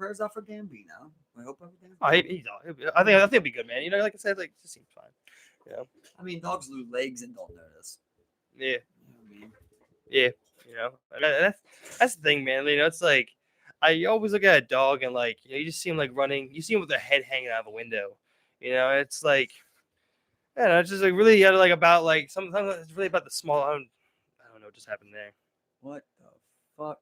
prayers out for Gambino. I hope everything's Oh, I think it'll be good, man. You know, like I said, like it seems fine. You know? I mean, dogs lose legs and don't notice. Yeah. You know what I mean? Yeah. You know, that's the thing, man. You know, it's like I always look at a dog and like you just see him like running. You see him with their head hanging out of a window. You know, it's like yeah, it's just like really like about like sometimes it's really about the small. I don't know what just happened there. What the fuck?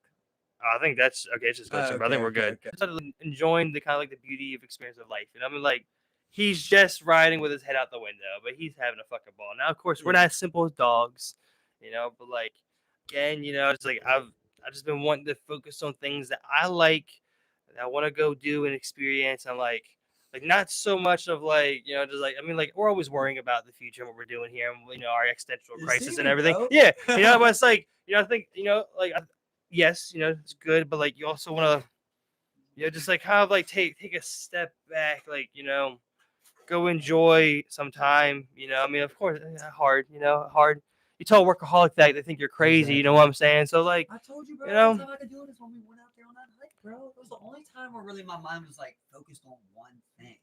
I think that's okay. It's just glitching, but I think we're good. Okay. Started enjoying the kind of like the beauty of experience of life, and I mean, like he's just riding with his head out the window, but he's having a fucking ball. Now, of course, we're not as simple as dogs, you know. But like again, you know, it's like I've just been wanting to focus on things that I like, that I want to go do and experience, and like not so much of like you know just like I mean like we're always worrying about the future and what we're doing here, and you know our existential crisis and everything. Bro? Yeah, you know, but it's like you know I think you know like. Yes, you know, it's good, but like you also want to, you know, just like kind of like take a step back, like, you know, go enjoy some time, you know. I mean, of course, hard, you know, hard. You tell a workaholic that they think you're crazy, you know what I'm saying? So like, I told you, bro. you know, the time I could do it is when we went out there on that hike, bro. It was the only time where really my mind was like focused on one thing.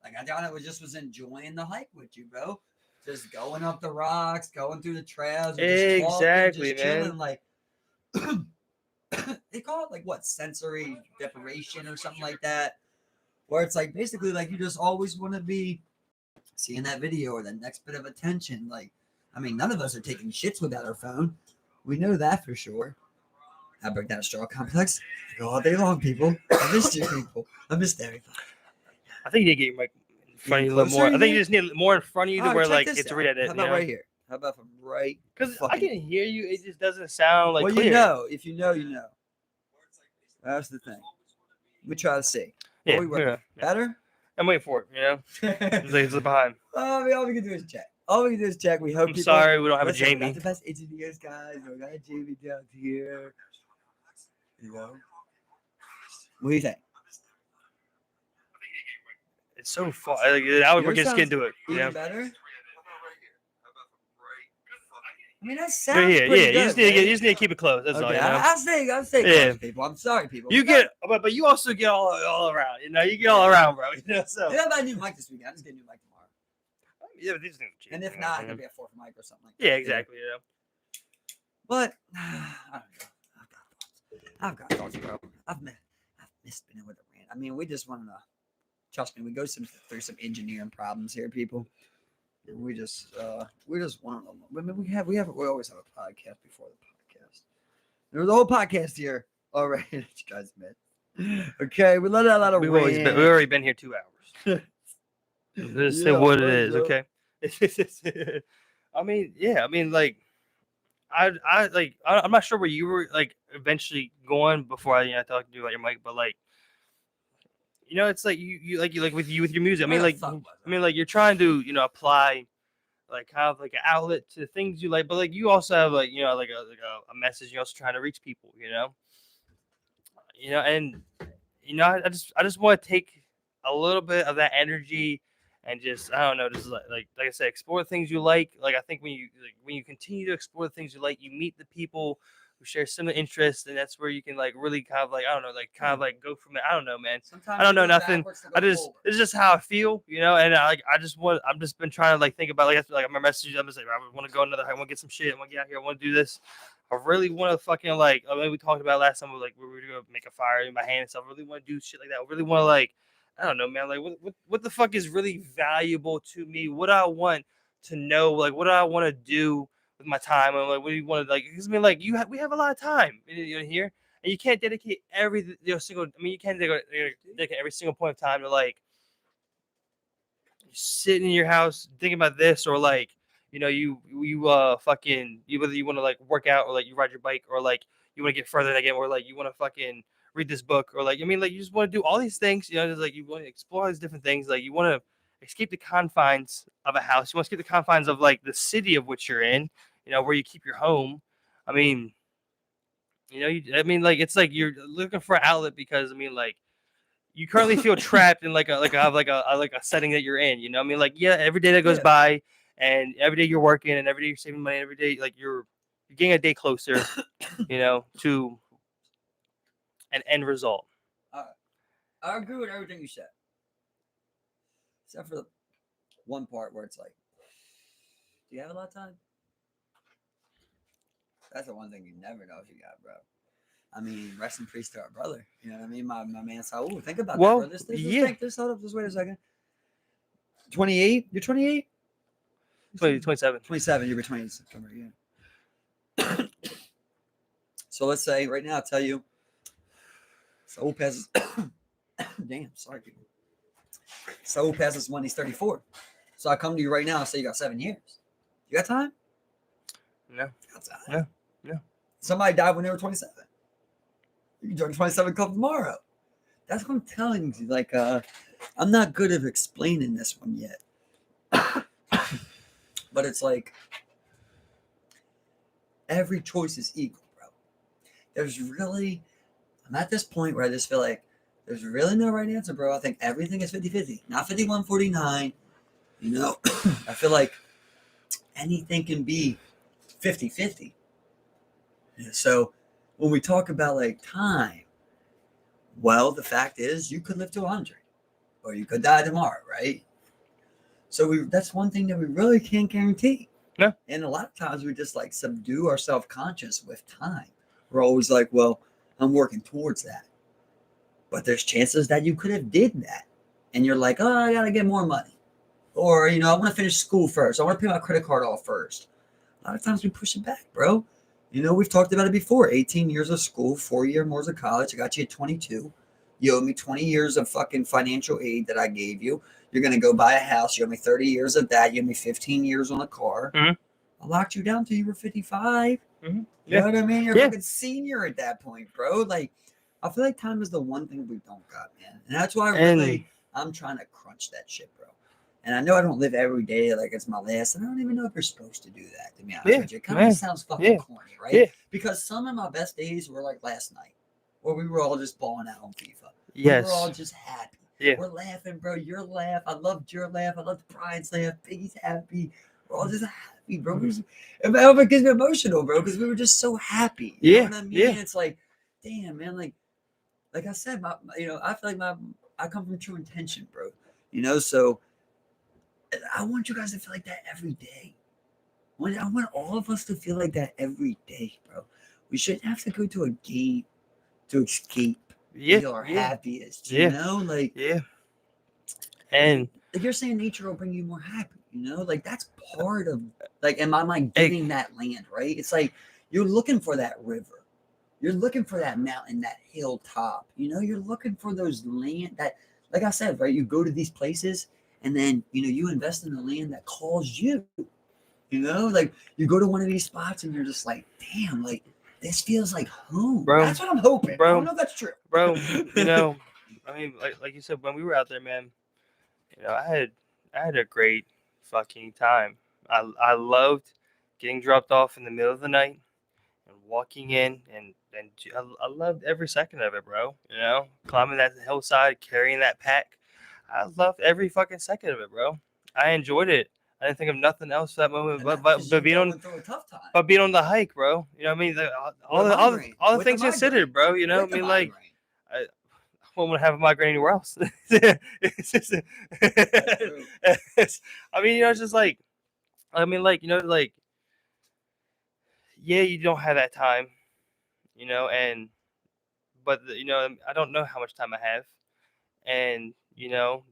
Like I thought was enjoying the hike with you, bro. Just going up the rocks, going through the trails, and just exactly, talking, just man. chilling, like. They call it like what sensory deprivation or something like that, where it's like basically like you just always want to be seeing that video or the next bit of attention. Like, I mean, none of us are taking shits without our phone. We know that for sure. I break down a straw complex all day long, people. I missed you, people. I missed everybody. I think you need to get your mic in front of you a little closer, more. you I think you think? just need it more in front of you to All right, where check like this it's out. read it. How about right here? How about from right? Because I fucking- can hear you, it just doesn't sound like well, clear. you know, if you know, you know. That's the thing. We try to see. Yeah, Yeah. Better? I'm waiting for it. You know, it's behind. All we can do is check. All we can do is check. We hope I'm people. sorry, we don't have Listen, a we Jamie. got the best engineers, guys. We got a Jamie down here. You know. What do you think? It's so far. Like, now we're Yours just getting sounds to it. Even Yeah. better. I mean, that sounds Right here, pretty yeah. good. You just need to keep it close. That's all. You know. I'll say Yeah. close, people. I'm sorry, people. You get, but you also get all around. You know, you get all around, bro. You know, so. Yeah, I got a new mic this week. I just get a new mic tomorrow. Yeah, but these things are cheap. And if not, it could be a fourth mic or something like that. Yeah, exactly. You know. But I don't know. I've got thoughts, bro. I've missed being able to rant. I mean, we just want to trust me. We go through some engineering problems here, people. And we just want to. I mean, we always have a podcast before the podcast. There was a whole podcast here already. You guys admit. Okay, we let out a lot of. We've already been here 2 hours. Just say what it is, okay? I mean, yeah. I mean, like. I'm not sure where you were like eventually going before I talked to you about your mic, but like, you know, it's like you like with your music. I mean, like you're trying to apply like kind of like an outlet to things you like, but like you also have like like a message. You're also trying to reach people, and I just want to take a little bit of that energy. And just I don't know, just like I said, explore the things you like. Like I think when you continue to explore the things you like, you meet the people who share similar interests, and that's where you can like really kind of like I don't know, like kind of like go from it. I don't know, man. I don't know nothing. It's just how I feel, and I'm just been trying to like think about like my message. I'm just like I want to go another. I want to get some shit. I want to get out here. I want to do this. I really want to fucking like. I mean, we talked about last time. We were gonna make a fire in my hand and stuff. I really want to do shit like that. I really want to like. I don't know, man. Like, what the fuck is really valuable to me? What do I want to know? Like, what do I want to do with my time? And like, what do you want to like? Because I mean, like, we have a lot of time here, and you can't dedicate every single. I mean, you can't dedicate every single point of time to like sitting in your house thinking about this, or like, you fucking whether you want to like work out or like you ride your bike or like you want to get further again or like you want to fucking read this book or like I mean like you just want to do all these things just like you want to explore all these different things like you want to escape the confines of a house, you want to escape the confines of like the city of which you're in, where you keep your home. I mean like it's like you're looking for an outlet because I mean like you currently feel trapped in like a setting that you're in, I mean like yeah, every day that goes by and every day you're working and every day you're saving money, every day like you're getting a day closer to an end result. I agree with everything you said, except for the one part where it's like, do you have a lot of time? That's the one thing you never know if you got, bro. I mean, rest in peace to our brother. You know what I mean? My man Saul. Think about that, bro. Well, Let's yeah, think this. Hold up. Just wait a second. 28. You're 28. 27. 27. You were 20 in September. Yeah. So let's say right now, I'll tell you, Saul passes. Damn, sorry, people. Saul passes when he's 34. So I come to you right now and say you got 7 years. You got time? No. You got time. No. No. Somebody died when they were 27. You can join the 27 Club tomorrow. That's what I'm telling you. Like, I'm not good at explaining this one yet. But it's like every choice is equal, bro. I'm at this point where I just feel like there's really no right answer, bro. I think everything is 50-50, not 51-49. You know, I feel like anything can be 50-50. So when we talk about like time, well, the fact is you could live to 100 or you could die tomorrow, right? So that's one thing that we really can't guarantee. No. And a lot of times we just like subdue our self-conscious with time. We're always like, well, I'm working towards that. But there's chances that you could have did that. And you're like, oh, I got to get more money. Or, I want to finish school first. I want to pay my credit card off first. A lot of times we push it back, bro. We've talked about it before. 18 years of school, 4 years more of college. I got you at 22. You owe me 20 years of fucking financial aid that I gave you. You're going to go buy a house. You owe me 30 years of that. You owe me 15 years on a car. Mm-hmm. I locked you down till you were 55. Mm-hmm. You know what I mean? You're a fucking senior at that point, bro. Like, I feel like time is the one thing we don't got, man. And that's why I'm trying to crunch that shit, bro. And I know I don't live every day like it's my last. And I don't even know if you're supposed to do that, to be honest with you. It kind of sounds fucking corny, right? Yeah. Because some of my best days were like last night, where we were all just balling out on FIFA. Yes. We were all just happy. Yeah. We're laughing, bro. Your laugh. I loved your laugh. I loved Brian's laugh. Biggie's happy. We're all just happy, bro. It gets me emotional, bro, because we were just so happy. You know what I mean? Yeah. It's like, damn, man. Like I said, I feel like I come from true intention, bro. So I want you guys to feel like that every day. I want all of us to feel like that every day, bro. We shouldn't have to go to a game to escape. Feel our happiest, you know? Like, and like you're saying nature will bring you more happy, like that's part of like, am I like getting that land, right? It's like you're looking for that river, you're looking for that mountain, that hilltop, you're looking for those land that, like I said, right, you go to these places and then you invest in the land that calls you, like you go to one of these spots and you're just like, damn, like this feels like home, bro. That's what I'm hoping, bro. I don't know if that's true, bro. I mean, like you said, when we were out there, man, I had a great fucking time. I loved getting dropped off in the middle of the night and walking in, and I loved every second of it, bro. Climbing that hillside, carrying that pack. I loved every fucking second of it, bro. I enjoyed it. I didn't think of nothing else for that moment, but being on the hike, bro. You know what I mean? All the things considered, bro. You know what I mean? Like, I won't have a migraine anywhere else. It's just, I mean, it's just like, like, yeah, you don't have that time, but I don't know how much time I have, and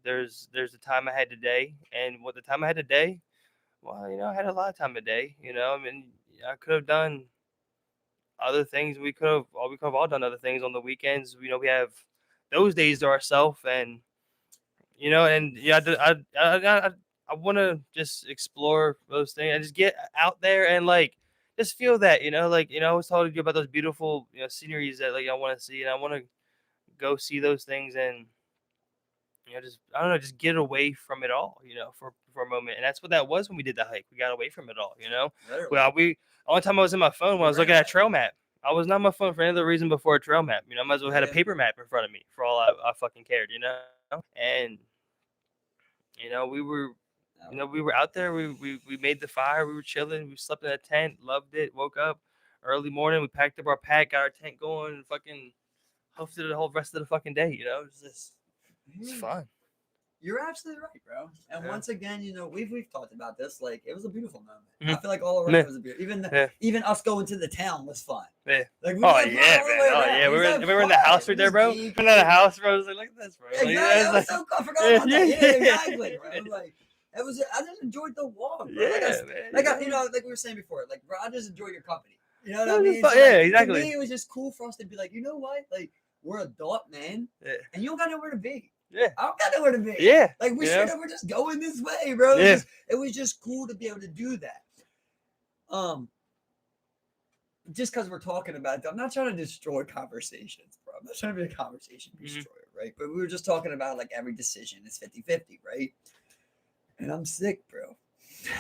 there's the time I had today, and what the time I had today, well, I had a lot of time today, I mean, I could have done other things. We could have all done other things on the weekends. We have those days to ourselves, and I want to just explore those things and just get out there and like just feel that, I was talking to you about those beautiful sceneries that like I want to see, and I want to go see those things, and just I don't know, just get away from it all, for a moment. And that's what that was when we did the hike. We got away from it all, Well, only time I was in my phone when I was looking at a trail map. I was not on my phone for any other reason before a trail map. I might as well had a paper map in front of me for all I fucking cared, And we were we were out there. We made the fire. We were chilling. We slept in a tent. Loved it. Woke up early morning. We packed up our pack, got our tent going, and fucking hosted the whole rest of the fucking day. You know, it's Yeah. fun. You're absolutely right, bro. And Yeah. once again, you know, we've talked about this. Like, it was a beautiful moment. I Mhm. feel like all around Yeah. it was a beautiful. Yeah. Even us going to the town was fun. Yeah. Like, we Oh had fun yeah, all the man. way Oh around. yeah. We just had We were in the fun. house We right there, just bro. We geeked. were in the house, bro. I was like, look at this, bro. Like, Exactly. that's That was like, so cool. I forgot about that. Yeah, exactly, yeah. bro. Like, it was. I just enjoyed the walk, bro. Yeah, man. You know, like we were saying before. Like, bro, I just enjoyed your company. You know what It I was mean? fun. So, Yeah, like, exactly. To me, it was just cool for us to be like, you know what? Like, we're adult men, Yeah. and you don't got nowhere to be. Yeah. I don't got nowhere to be. Yeah. Like, we you straight know? up were just going this way, bro. Yeah. It was just cool to be able to do that. Just because we're talking about it, I'm not trying to destroy conversations, bro. I'm not trying to be a conversation destroyer, right? But we were just talking about like every decision is 50-50, right? And I'm sick, bro.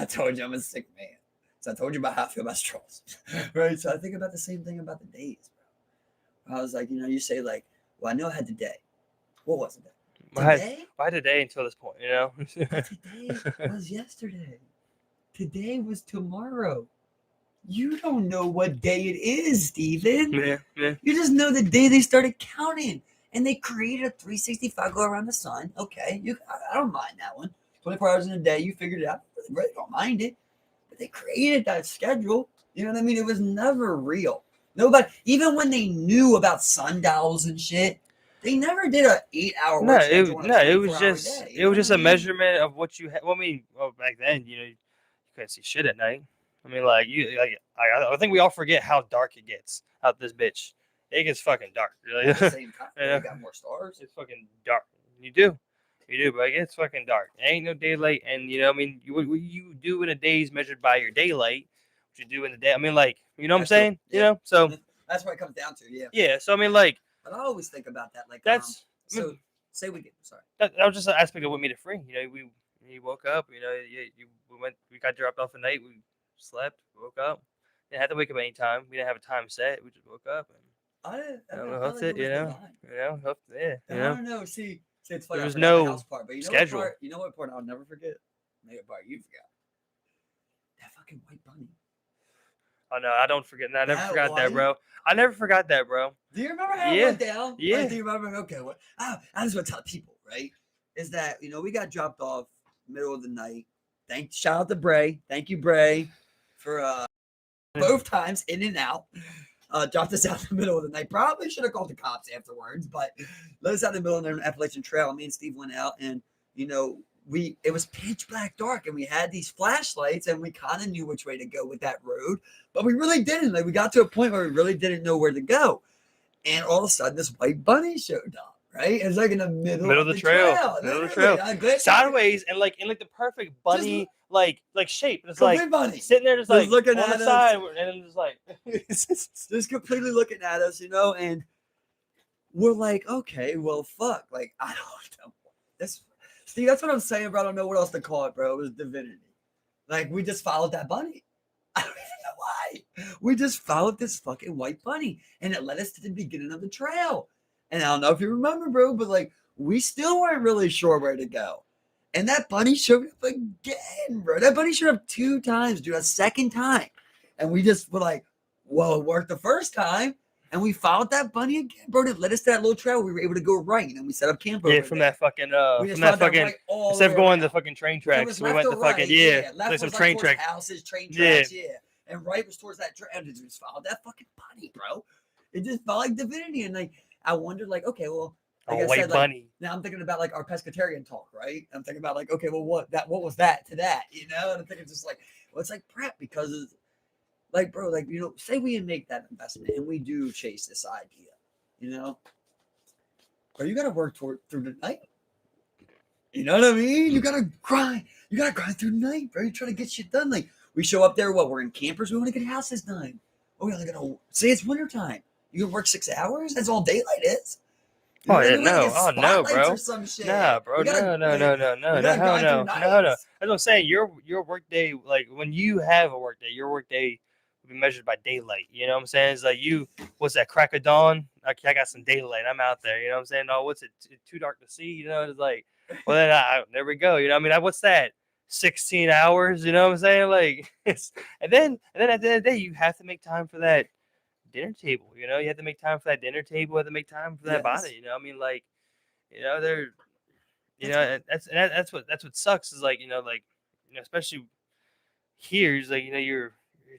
I told you I'm a sick man. So I told you about how I feel about straws, right? So I think about the same thing about the days, bro. I was like, you know, you say like, well, I know I had today. What was it? Today? Why today until this point, you know? Today was yesterday. Today was tomorrow. You don't know what day it is, Steven. Yeah. You just know the day they started counting. And they created a 365 go around the sun. Okay, I don't mind that one. 24 hours in a day, you figured it out. I really don't mind it. But they created that schedule. You know what I mean? It was never real. Nobody, even when they knew about sundials and shit, they never did an 8-hour work schedule. It was just day, it was just a measurement of what you had. Well, I mean, back then, you know, you couldn't see shit at night. I mean, like I think we all forget how dark it gets out this bitch. It gets fucking dark. Really. At the same time, You know? you got more stars. It's fucking dark. You do, but it gets fucking dark. There ain't no daylight, and you know, I mean, what you do in a day is measured by your daylight. What you do in a day, I mean, like, you know what I'm saying? Yeah. You know, so that's what it comes down to. Yeah. Yeah. So I mean, like, but I always think about that. Like, that's so. Say we get. Sorry. That was just an aspect of what made it free. You know, we woke up. You know, we got dropped off at night. We slept, woke up. Didn't have to wake up any time. We didn't have a time set. We just woke up and hooked it. You know, hooked it. I You know, don't know. See, it's funny. There was I forgot no the house part, but you know schedule. What part, you know what part I'll never forget? Maybe a part you forgot. That fucking white bunny. Oh no, I don't forget. No, I never That forgot that, white- bro. I never forgot that, bro. Do you remember how it Yeah. went down? Yeah. Like, do you remember? Okay. What? I just want to tell people, right? Is that, you know, we got dropped off middle of the night. Shout out to Bray. Thank you, Bray, for both times in and out. Dropped us out in the middle of the night. Probably should have called the cops afterwards, but let us out in the middle of the Appalachian Trail. Me and Steve went out, and you know, it was pitch black dark, and we had these flashlights, and we kind of knew which way to go with that road, but we really didn't. Like, we got to a point where we really didn't know where to go, and all of a sudden, this white bunny showed up. Right, it's like in the middle of the trail. Middle of the trail, sideways, and like in like the perfect bunny like shape. It's like bunny sitting there, just like looking on at the us. side, and then just like just completely looking at us, you know, and we're like, okay, well, fuck, like, I don't know. Steve, that's what I'm saying, bro. I don't know what else to call it, bro. It was divinity. Like, we just followed that bunny. I don't even know why. We just followed this fucking white bunny, and it led us to the beginning of the trail. And I don't know if you remember, bro, but like, we still weren't really sure where to go. And that bunny showed up again, bro. That bunny showed up 2 times, dude, a second time. And we just were like, well, it worked the first time. And we followed that bunny again, bro. It led us to that little trail. We were able to go right. And we set up camp over from there. that fucking instead of going to fucking train tracks, we went to fucking left like some was train towards tracks. houses, train tracks, and right was towards that trail. And it just followed that fucking bunny, bro. It just felt like divinity. And like, I wondered, like, okay, well, like I said, like, now I'm thinking about like our pescatarian talk, right? I'm thinking about like, okay, well, what was that to that, you know? And I'm thinking just like, well, it's like prep because it's like, bro, like, you know, say we make that investment and we do chase this idea, you know, bro, you got to work through the night. You know what I mean? You got to grind through the night, bro. You're trying to get shit done. Like, we show up there, we're in campers. We want to get houses done. Oh, we only got to say it's wintertime. You can work 6 hours. That's all daylight is. You Oh know, yeah, we no, gotta get no, spotlights bro. or some shit. Nah, bro, We gotta, no. we gotta grind through nights. As I'm saying, your work day, like when you have a work day, your work day will be measured by daylight. You know what I'm saying? It's like what's that, crack of dawn? Okay, I got some daylight. I'm out there. You know what I'm saying? Oh, what's it? Too dark to see? You know, it's like, well, then there we go. You know, I mean, what's that? 16 hours. You know what I'm saying? Like, and then at the end of the day, you have to make time for that dinner table. You know, you have to make time for that dinner table. You have to make time for that Yes. body. You know, I mean, like, you know, they're, you That's know, what- and that's what sucks is like, you know, like, you know, especially here is like, you know, your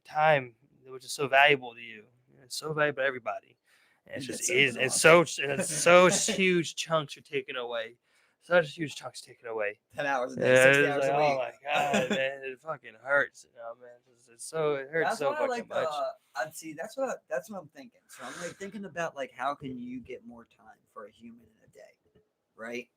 time, which is so valuable to you. It's so valuable to everybody. And it's You just get is, something and off. so huge chunks are taken away. Such huge chunks taken away. 10 hours a day, Yeah, 60 it's hours like, a oh week. my god, man, it fucking hurts, you know, man. It hurts That's so why I fucking like much. I'd see that's what I'm thinking. So I'm like thinking about like how can you get more time for a human in a day, right?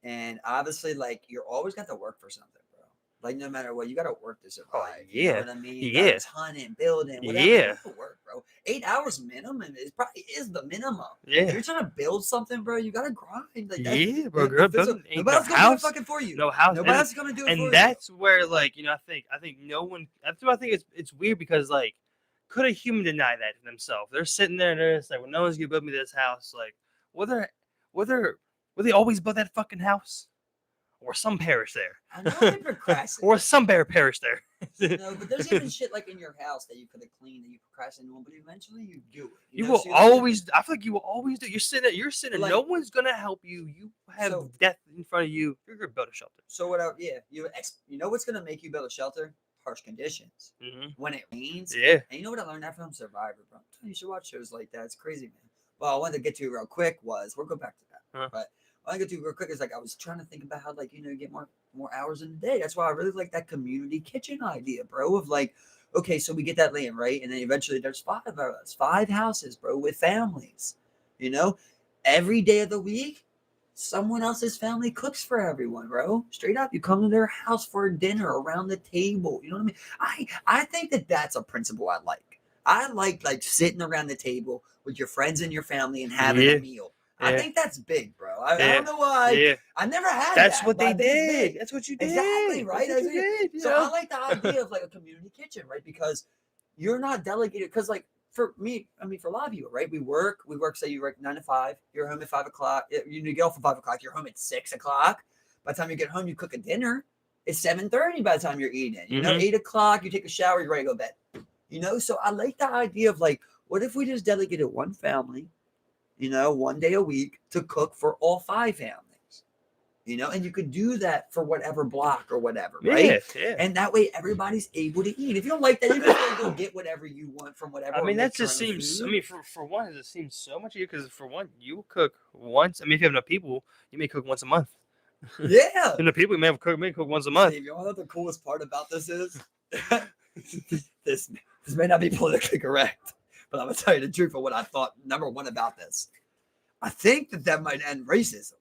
And obviously, like you're always got to work for something, bro. Like no matter what, you got to work to survive. You know yeah. what I mean? You Yeah. got to hunting, building, whatever. Yeah. You have to work, bro. 8 hours minimum is probably is the minimum. If Yeah. you're trying to build something, bro, you gotta grind. Like Yeah, bro. Girl, physical, ain't no nobody's gonna do it house, fucking for you. no house, Nobody else is gonna do it for and you. that's where, like, you know, I think no one. That's why I think it's weird because, like, could a human deny that to themselves? They're sitting there and they're just like, well, no one's gonna build me this house. Like, whether will they always build that fucking house, or some perish there, I know they procrastinate. or some bear perish there. No, but there's even shit like in your house that you could have cleaned that you procrastinate on, but eventually you do it. You know? will So, like, always. I feel like you will always do. You're sitting. Like- no one's gonna help you. You have So- death in front of you. You're gonna build a shelter. So you know what's gonna make you build a shelter? Harsh conditions. Mm-hmm. When it rains. Yeah. And you know what I learned that from Survivor, bro? You should watch shows like that. It's crazy, man. Well, I wanted to get to real quick we'll go back to that. Huh. But what I get to real quick is like I was trying to think about how like you get more hours in the day. That's why I really like that community kitchen idea, bro. Of like, okay, so we get that land, right? And then eventually there's 5 of us, 5 houses, bro, with families. You know? Every day of the week, someone else's family cooks for everyone, bro. Straight up, you come to their house for dinner around the table. You know what I mean? I think that's a principle I like. I like sitting around the table with your friends and your family and having a meal. I Yeah. think that's big, bro. I Yeah. don't know why. Yeah. I never had That's that, what but I they think it's did. big. That's what you did. Exactly, right? That's what you did. You So know? I like the idea of like a community kitchen, right? Because you're not delegated. Because like for me, I mean, for a lot of you, right? We work. Say you work 9 to 5. You're home at 5 o'clock. You get off at 5 o'clock. You're home at 6 o'clock. By the time you get home, you cook a dinner. It's 7:30 by the time you're eating. You know, Mhm. 8 o'clock. You take a shower. You're ready to go to bed. You know, so I like the idea of like, what if we just delegated one family, one day a week to cook for all 5 families? And you could do that for whatever block or whatever, right? Yeah. And that way everybody's able to eat. If you don't like that, you can still go get whatever you want from whatever. I mean, or that make your just own seems. food. I mean, for one, it just seems so much easier because for one, you cook once. I mean, if you have enough people, you may cook once a month. Yeah. And the people may cook once a month. Steve, you know what the coolest part about this is? this may not be politically correct, but I'm gonna tell you the truth of what I thought. Number one about this, I think that might end racism.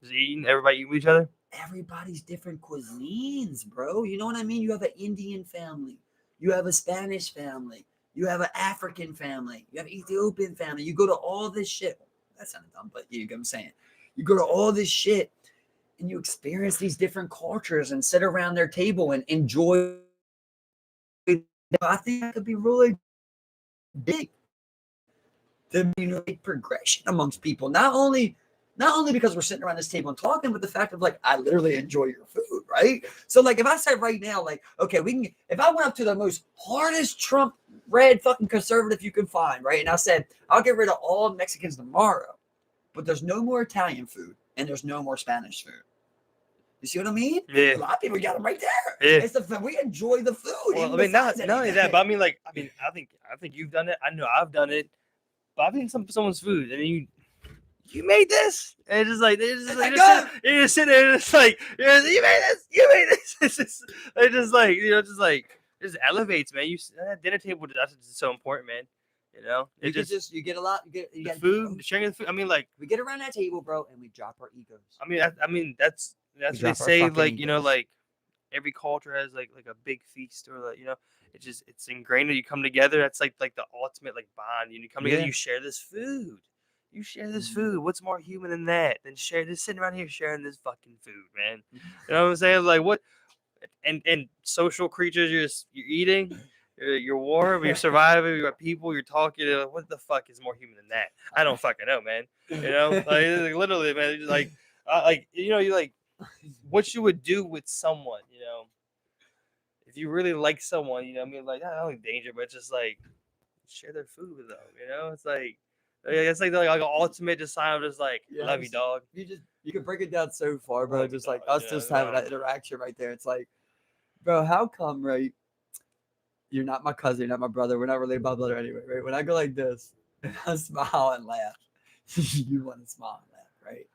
Just eating, everybody eat with each other. Everybody's different cuisines, bro. You know what I mean? You have an Indian family, you have a Spanish family, you have an African family, you have an Ethiopian family. You go to all this shit. That sounded dumb, but you get what I'm saying. You go to all this shit and you experience these different cultures and sit around their table and enjoy. I think that could be really big. The progression amongst people, not only because we're sitting around this table and talking, but the fact of like I literally enjoy your food, right? So like if I said right now, like, okay, if I went up to the most hardest Trump red fucking conservative you can find, right? And I said, I'll get rid of all Mexicans tomorrow, but there's no more Italian food and there's no more Spanish food. You see what I mean? Yeah. A lot of people got them right there. Yeah. It's we enjoy the food. Well, I mean, not only that, but I mean, like, I think you've done it. I know I've done it. But I've eaten someone's food, and then you made this, and it's just like you just sit there, and it's like you made this. It's just like it just elevates, man. That dinner table, that's just so important, man. You get a lot. You get the food, the sharing of the food. I mean, like we get around that table, bro, and we drop our egos. I mean that's what they drop our say. fucking Like egos. like every culture has like a big feast or like it's ingrained that you come together. That's like the ultimate like bond. You come together, Yeah. you share this food. You share this food. What's more human than that? Than just sitting around here sharing this fucking food, man. You know what I'm saying? Like what? And social creatures, you're eating. You're warm. You're surviving. You got people. You're talking. What the fuck is more human than that? I don't fucking know, man. Like literally, man. Just like you like what you would do with someone, if you really like someone, I mean, like not only danger, but just like share their food with them. It's like an ultimate just sign of just like love you, Yes. dog. You can break it down so far, bro. Love you, Just like dog. us just having that interaction right there. It's like, bro, how come, right? You're not my cousin, you're not my brother. We're not related by blood anyway, right? When I go like this and I smile and laugh, you want to smile and laugh, right?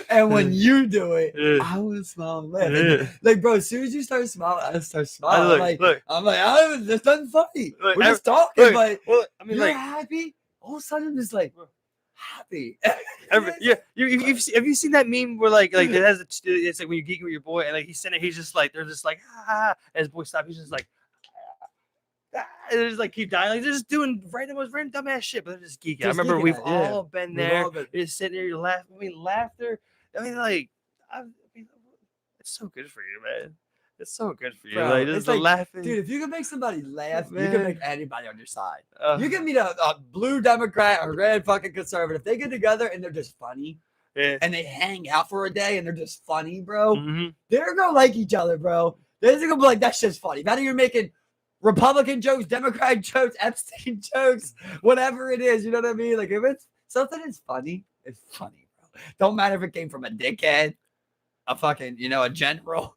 And when you do it, I want to smile and laugh. And, like, bro, as soon as you start smiling, I start smiling. I'm like, there's nothing funny. Look, We're just talking, but well, I mean, you're like, happy. All of a sudden, I'm just like happy. yeah, have you seen that meme where like it has it's like when you geek with your boy and like he's sitting there, he's just like they're just like and his boy stops, he's just like and they just like keep dying, like they're just doing random dumbass shit, but they're just geeking. I remember we've all been there. You're just sitting there, you're laughing. I mean, laughter. I mean, like, it's so good for you, man. It's so good for you. Bro, like, it's the like, laughing. dude, if you can make somebody laugh, you Man. can make anybody on your side. You can meet a blue Democrat or red fucking conservative. They get together and they're just funny. Yeah. And they hang out for a day and they're just funny, bro. Mm-hmm. They're gonna like each other, bro. They're gonna be like, that shit's funny. Now you're making Republican jokes, Democrat jokes, Epstein jokes, whatever it is. You know what I mean? Like, if it's something that's funny, it's funny, bro. Don't matter if it came from a dickhead, a fucking, a general,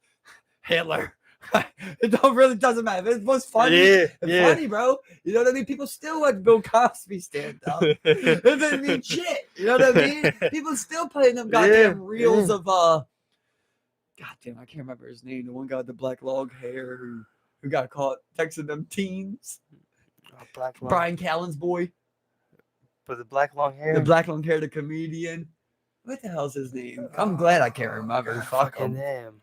Hitler. It doesn't matter. If it's funny, it's funny, bro. You know what I mean? People still watch Bill Cosby stand up. It doesn't mean shit. You know what I mean? People still playing them goddamn reels of goddamn, I can't remember his name. The one guy with the black long hair who got caught texting them teens. Brian Callen's boy. But the black long hair. The black long hair, the comedian. What the hell's his name? I'm glad I can't remember. Fucking him.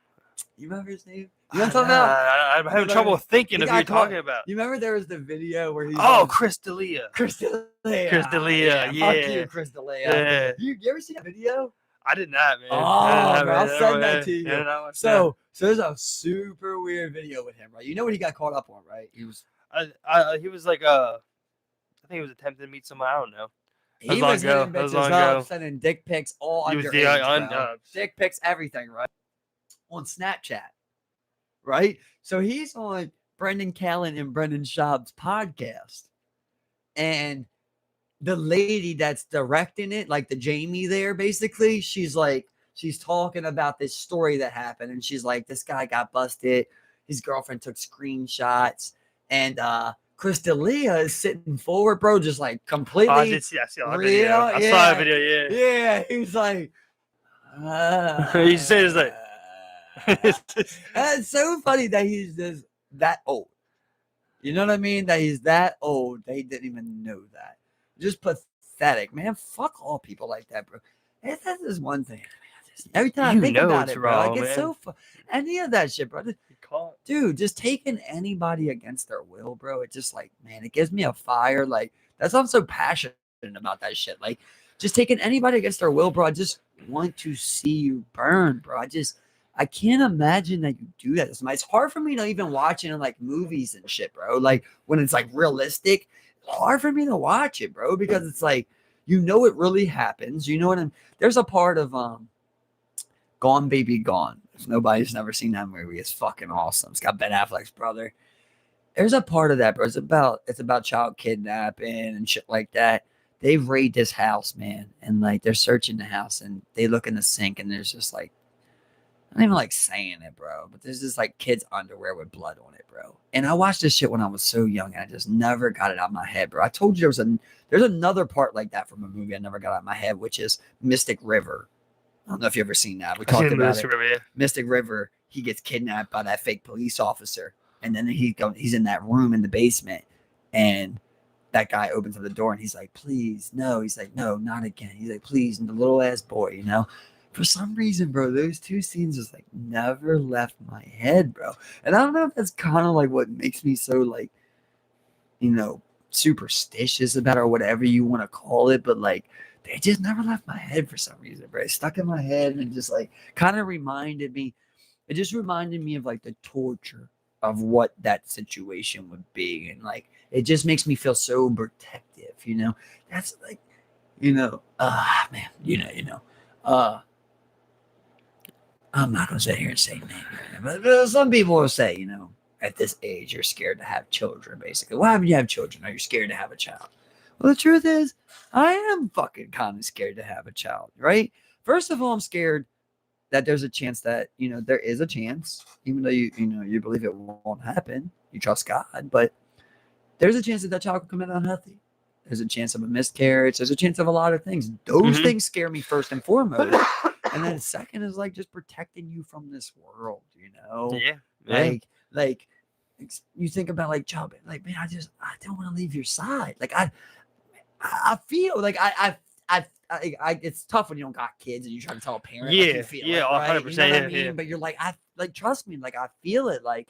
You remember his name? You know what I'm talking about? I'm having trouble thinking of who you're talking about. You remember there was the video where he's Chris D'Elia. Chris D'Elia. Yeah. Fuck you, Chris D'Elia. Yeah. You ever seen that video? I did not, man. Oh, bro, I'll send that to you. Yeah, so there's a super weird video with him, right? You know what he got caught up on, right? He was like I think he was attempting to meet someone. I don't know. He was hitting bitches up, sending dick pics all underage, dick pics, everything, right? On Snapchat, right? So he's on Brendan Callen and Brendan Schaub's podcast, and the lady that's directing it, like the Jamie there, basically, she's talking about this story that happened, and she's like, this guy got busted, his girlfriend took screenshots, and Chris D'Elia is sitting forward, bro, just like completely. I did see that video. I saw that video, yeah. Yeah, he was like, he says like, it's so funny that he's just that old. You know what I mean? That he's that old. They didn't even know that. Just pathetic, man. Fuck all people like that, bro. That's just one thing. Every time I think about it, bro, I get so any of that shit, bro. Dude, just taking anybody against their will, bro. It just like, man, it gives me a fire. Like, that's why I'm so passionate about that shit. Like, just taking anybody against their will, bro. I just want to see you burn, bro. I can't imagine that you do that. It's hard for me to even watch it in like movies and shit, bro. Like when it's like realistic, it's hard for me to watch it, bro, because it's like, it really happens. You know what there's a part of Gone Baby Gone. If nobody's never seen that movie, it's fucking awesome. It's got Ben Affleck's brother. There's a part of that, bro. It's about child kidnapping and shit like that. They raid this house, man, and like they're searching the house and they look in the sink and there's just like, I'm not even like saying it, bro, but there's just like kids' underwear with blood on it, bro. And I watched this shit when I was so young and I just never got it out of my head, bro. I told you there's another part like that from a movie I never got out of my head, which is Mystic River. I don't know if you've ever seen that. We talked about it. River, yeah. Mystic River, he gets kidnapped by that fake police officer. And then he's in that room in the basement. And that guy opens up the door and he's like, please, no. He's like, no, not again. He's like, please. And the little ass boy, For some reason, bro, those two scenes just like never left my head, bro. And I don't know if that's kind of like what makes me so like, superstitious about it or whatever you want to call it. But like, they just never left my head for some reason, bro. It stuck in my head and just like kind of reminded me. It just reminded me of like the torture of what that situation would be. And like, it just makes me feel so protective, That's like, man, I'm not going to sit here and say name, but some people will say, at this age, you're scared to have children, basically. Why would you have children? Are you scared to have a child? Well, the truth is, I am fucking kind of scared to have a child, right? First of all, I'm scared that there's a chance that, there is a chance, even though you believe it won't happen, you trust God, but there's a chance that that child could come out unhealthy. There's a chance of a miscarriage. There's a chance of a lot of things. Those things scare me first and foremost. And then second is like just protecting you from this world, Yeah. Like you think about like child, like, man, I don't want to leave your side. Like I feel like it's tough when you don't got kids and you try to tell a parent. Yeah, like you feel yeah, it, right? 100%. You know what I Yeah. mean? But you're like, trust me, like I feel it. Like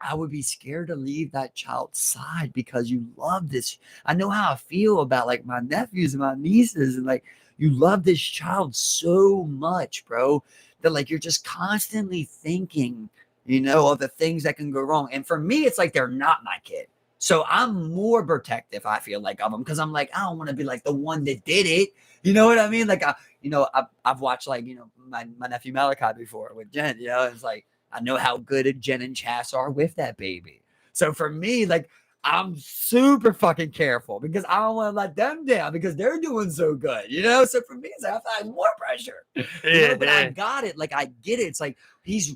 I would be scared to leave that child's side because you love this. I know how I feel about like my nephews and my nieces, and like you love this child so much, bro, that like you're just constantly thinking, of the things that can go wrong. And for me, it's like they're not my kid. So I'm more protective, I feel like, of them because I'm like, I don't want to be like the one that did it. You know what I mean? Like, I've watched like, my nephew Malachi before with Jen, it's like, I know how good Jen and Chas are with that baby. So for me, like, I'm super fucking careful because I don't want to let them down because they're doing so good, So for me, it's like I feel like more pressure, But I got it. Like, I get it. It's like he's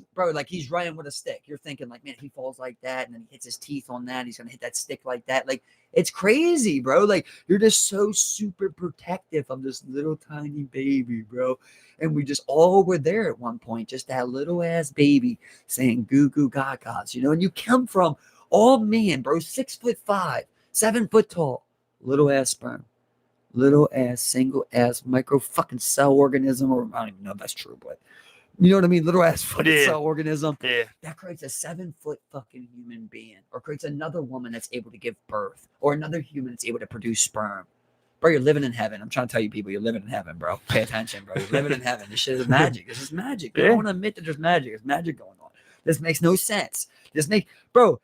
running with a stick. You're thinking like, man, he falls like that and then he hits his teeth on that. He's gonna hit that stick like that. Like, it's crazy, bro. Like, you're just so super protective of this little tiny baby, bro. And we just all were there at one point, just that little ass baby saying goo goo gagas, and you come from all men, bro, 6'5", 7 foot tall, little ass sperm, little ass single ass micro fucking cell organism, or I don't even know if that's true, but you know what I mean? Little ass fucking cell organism. Yeah. That creates a 7 foot fucking human being, or creates another woman that's able to give birth, or another human that's able to produce sperm. Bro, you're living in heaven. I'm trying to tell you people, you're living in heaven, bro. Pay attention, bro. You're living in heaven. This shit is magic. This is magic. You don't want to admit that there's magic. There's magic going on. This makes no sense. Bro,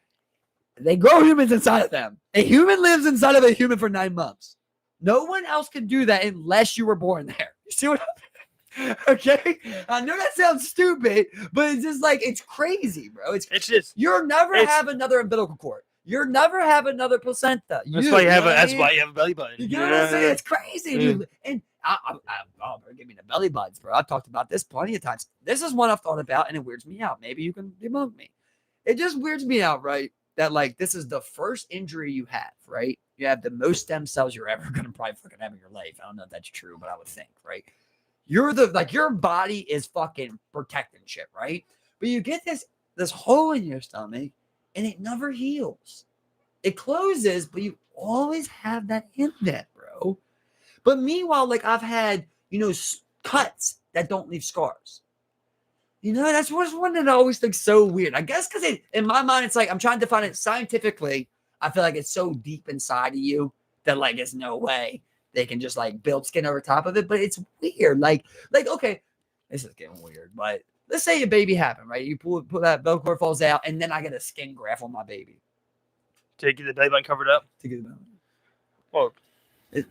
they grow humans inside of them. A human lives inside of a human for 9 months. No one else can do that unless you were born there. You see what I mean? Okay? I know that sounds stupid, but it's just like, it's crazy, bro. It's just, you'll never have another umbilical cord. You'll never have another placenta. That's why you have a belly button. You know what I'm saying? It's crazy. Dude. And bro, give me the belly buttons, bro. I've talked about this plenty of times. This is one I've thought about, and it weirds me out. Maybe you can debunk me. It just weirds me out, right? That like this is the first injury you have, right? You have the most stem cells you're ever gonna probably fucking have in your life. I don't know if that's true, but I would think, right? Your body is fucking protecting shit, right? But you get this hole in your stomach, and it never heals. It closes, but you always have that indent, bro. But meanwhile, like I've had, cuts that don't leave scars. That's one that I always think so weird. I guess because in my mind, it's like I'm trying to define it scientifically. I feel like it's so deep inside of you that like there's no way they can just like build skin over top of it. But it's weird. Like okay, this is getting weird. But let's say your baby happened, right? You pull that bell cord falls out, and then I get a skin graft on my baby. To get the belly button covered up? To get the belly button. Well,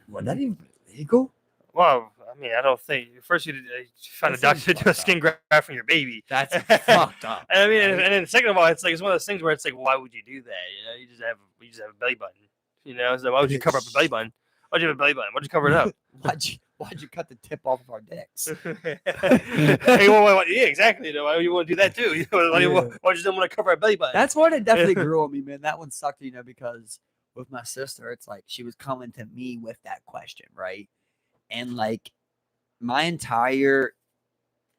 was that even legal? Well, I mean, I don't think. First, you find a doctor to do a skin graft from your baby. That's fucked up. And I mean, and then second of all, it's one of those things where it's like, why would you do that? You just have a belly button. So why would you cover up a belly button? Why'd you have a belly button? Why'd you cover it up? Why'd you cut the tip off of our dicks? Hey, yeah, exactly. Why do you want to do that too? Why do you just don't want to cover a belly button? That's one that definitely grew on me, man. That one sucked, because with my sister, it's like she was coming to me with that question, right? And like my entire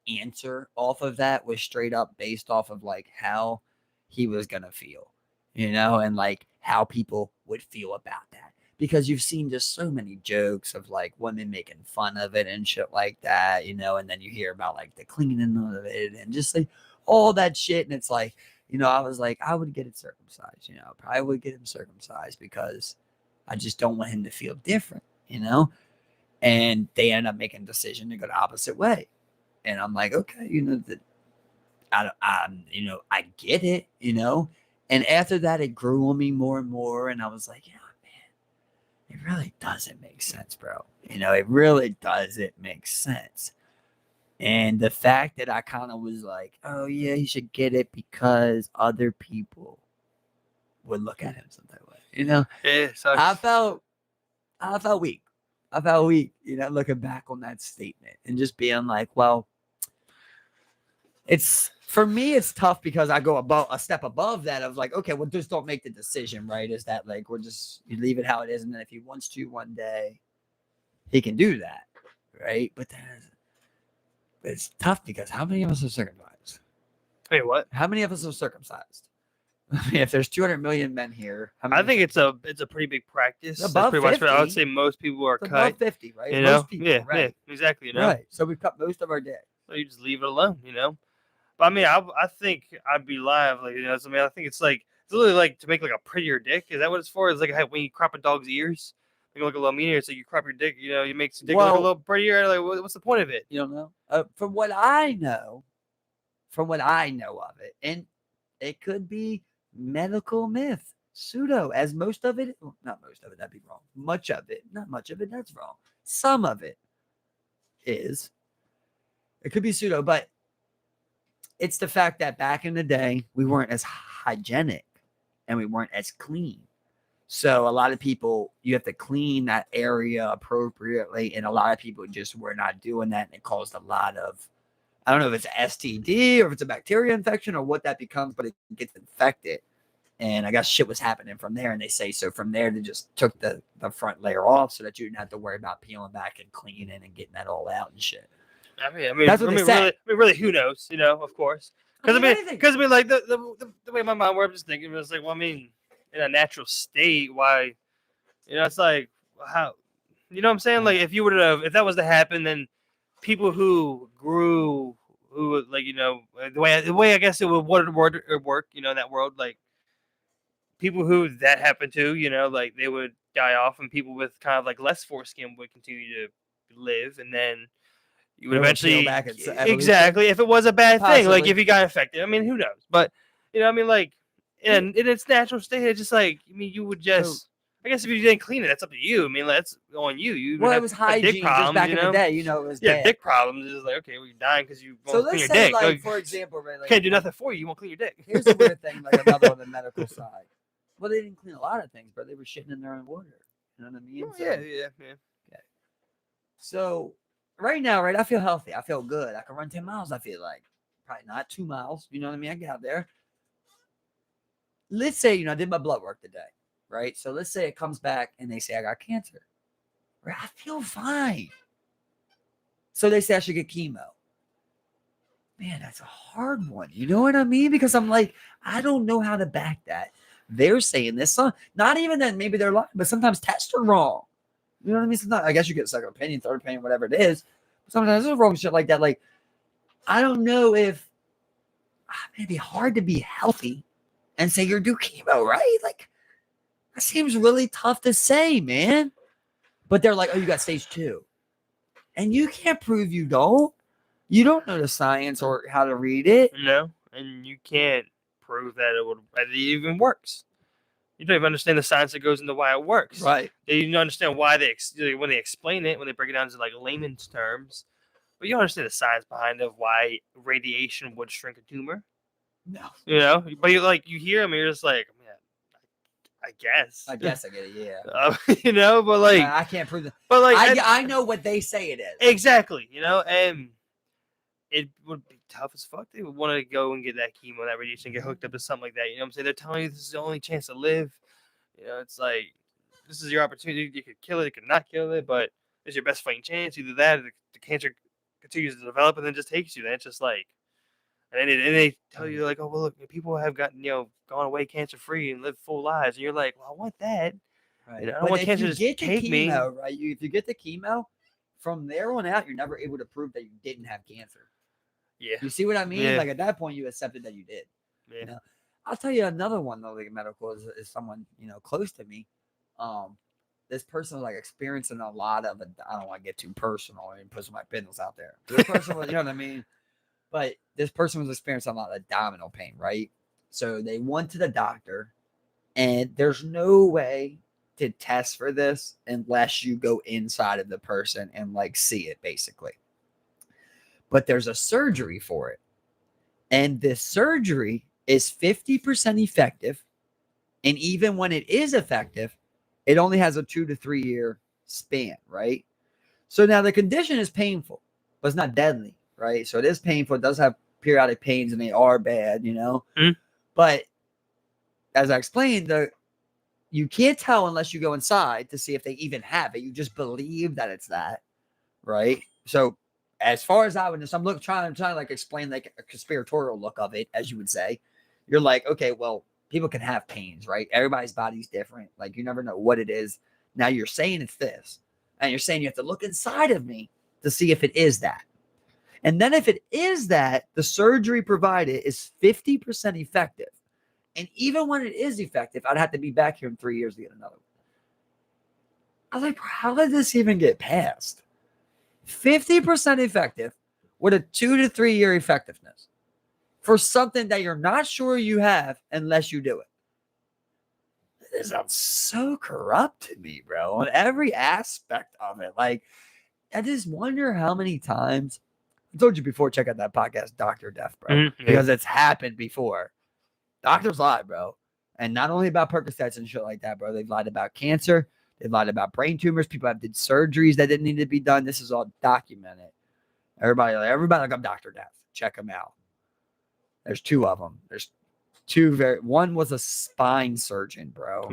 answer off of that was straight up based off of like how he was gonna feel, and like how people would feel about that. Because you've seen just so many jokes of like women making fun of it and shit like that, and then you hear about like the cleaning of it and just like all that shit. And it's like, I was like, I would get it circumcised, probably would get him circumcised because I just don't want him to feel different, and they end up making a decision to go the opposite way. And I'm like, okay, I get it, and after that, it grew on me more and more. And I was like, it really doesn't make sense, bro. It really doesn't make sense. And the fact that I kind of was like, oh yeah, he should get it because other people would look at him some type of way. Yeah, it sucks. I felt weak. I felt weak, looking back on that statement and just being like, well, it's for me, it's tough because I go above a step above that of like, okay, well, just don't make the decision, right? Is that like you leave it how it is, and then if he wants to one day, he can do that, right? But it's tough because how many of us are circumcised? Wait, what? How many of us are circumcised? I mean, if there's 200 million men here, how many I think it's a pretty big practice. That's above pretty much what I would 50. say. Most people are It's cut. above 50, right? You know, Most people, yeah, right? exactly. Right. So we've cut most of our dick. So you just leave it alone. But I mean, I think I'd be live. Like, I mean, I think it's literally like to make like a prettier dick. Is that what it's for? It's like when you crop a dog's ears, make it look a little meaner. So you crop your dick. You make the dick look a little prettier. Like, what's the point of it? You don't know? From what I know of it, and it could be medical myth, pseudo, as most of it, not most of it, that'd be wrong. Much of it, not much of it, that's wrong. Some of it is. It could be pseudo, but it's the fact that back in the day, we weren't as hygienic and we weren't as clean. So a lot of people, you have to clean that area appropriately. And a lot of people just were not doing that. And it caused a lot of, I don't know if it's an STD or if it's a bacteria infection or what that becomes, but it gets infected. And I guess shit was happening from there. And they say, so from there, they just took the front layer off so that you didn't have to worry about peeling back and cleaning and getting that all out and shit. I mean, that's what they say. Really, who knows? Of course. Because I mean, like the way my mind works, I'm just thinking, it's like, well, I mean, in a natural state, why? It's like how, what I'm saying? Like, if that was to happen, then people who grew, who like, the way I guess it would work, in that world, like people who that happened to, like they would die off, and people with kind of like less foreskin would continue to live, and then you would eventually exactly if it was a bad thing, like if you got infected. I mean, who knows? But I mean, like in its natural state, it's just like, I mean, you would just. I guess if you didn't clean it, that's up to you. I mean, that's on you. Well, it was hygiene just back in the day. It was bad. Dick problems. It's like, okay, well, you're dying because you won't clean your dick. Like, for example, right, like, can't do nothing for you. You won't clean your dick. Here's the weird thing, like another on the medical side. Well, they didn't clean a lot of things, but they were shitting in their own water. You know what I mean? Oh, yeah. Okay. So right now, right, I feel healthy. I feel good. I can run 10 miles. I feel like probably not 2 miles. You know what I mean? I get out there. Let's say I did my blood work today. Right? So let's say it comes back and they say I got cancer. Right? I feel fine. So they say I should get chemo. Man, that's a hard one. You know what I mean? Because I'm like, I don't know how to back that. They're saying this. Not even that maybe they're lying, but sometimes tests are wrong. You know what I mean? Sometimes, I guess you get a second opinion, third opinion, whatever it is. But sometimes there's wrong shit like that. Like, I don't know if it'd be hard to be healthy and say you're due chemo, right? Like, that seems really tough to say, man. But they're like, oh, you got stage 2. And you can't prove you don't. You don't know the science or how to read it. No, and you can't prove that it even works. You don't even understand the science that goes into why it works. Right. You don't understand why when they explain it, when they break it down into like layman's terms. But you don't understand the science behind of why radiation would shrink a tumor. No. But you hear them and you're just like, man, I guess I get it, yeah. But like I can't prove that. But like I know what they say it is. Exactly, and it would be tough as fuck. They would want to go and get that chemo, that radiation, get hooked up to something like that. You know what I'm saying? They're telling you this is the only chance to live. It's like this is your opportunity. You could kill it, you could not kill it, but it's your best fighting chance. Either that, or the cancer continues to develop and then just takes you. Then it's just like. And they tell you like, oh well, look, people have gotten gone away cancer free and lived full lives, and you're like, well, I want that. Right. I don't want cancer to take me. Right? If you get the chemo, from there on out, you're never able to prove that you didn't have cancer. Yeah. You see what I mean? Yeah. Like at that point, you accepted that you did. Yeah. I'll tell you another one though. Like medical is someone close to me. This person was like experiencing a lot of. I don't want to get too personal and put my business out there. This person was, you know what I mean. But this person was experiencing a lot of abdominal pain, right? So they went to the doctor, and there's no way to test for this unless you go inside of the person and like see it, basically. but there's a surgery for it. And this surgery is 50% effective. And even when it is effective, it only has a 2 to 3 year span, right? So now the condition is painful, but it's not deadly, right? So it is painful. It does have periodic pains and they are bad, you know? Mhm. But as I explained, you can't tell unless you go inside to see if they even have it. You just believe that it's that, right? So as far as I would, I'm trying to like explain like a conspiratorial look of it, as you would say. You're like, okay, well, people can have pains, right? Everybody's body's different. Like you never know what it is. Now you're saying it's this, and you're saying you have to look inside of me to see if it is that. And then if it is that, the surgery provided is 50% effective. And even when it is effective, I'd have to be back here in 3 years to get another one. I was like, how did this even get passed? 50% effective with a 2 to 3 year effectiveness for something that you're not sure you have unless you do it. This sounds so corrupt to me, bro, on every aspect of it. Like, I just wonder how many times I told you before, check out that podcast, Dr. Death, bro, Yeah. because it's happened before. Doctors lie, bro. And not only about Percocets and shit like that, bro. They've lied about cancer. They've lied about brain tumors. People have did surgeries that didn't need to be done. This is all documented. Everybody like I'm Dr. Death. Check them out. There's two of them. There's two one was a spine surgeon, bro.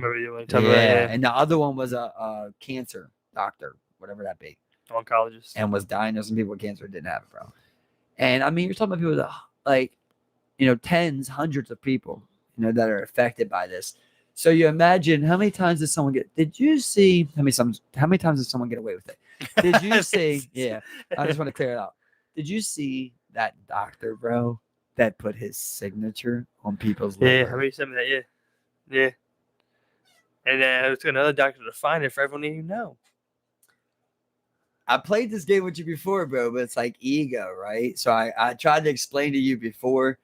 Yeah. And the other one was a cancer doctor, whatever that be. Oncologist. And was diagnosing people with cancer didn't have it, bro. And I mean, you're talking about people that like, you know, tens, hundreds of people, you know, that are affected by this. So you imagine how many times did someone did you see how many times did someone get away with it? Did you see? Yeah. I just want to clear it out. Did you see that doctor, bro, that put his signature on people's liver? Yeah, how many said that? Yeah. Yeah. And then it's another doctor to find it for everyone to know. I played this game with you before, bro, but it's like ego, right? So I tried to explain to you before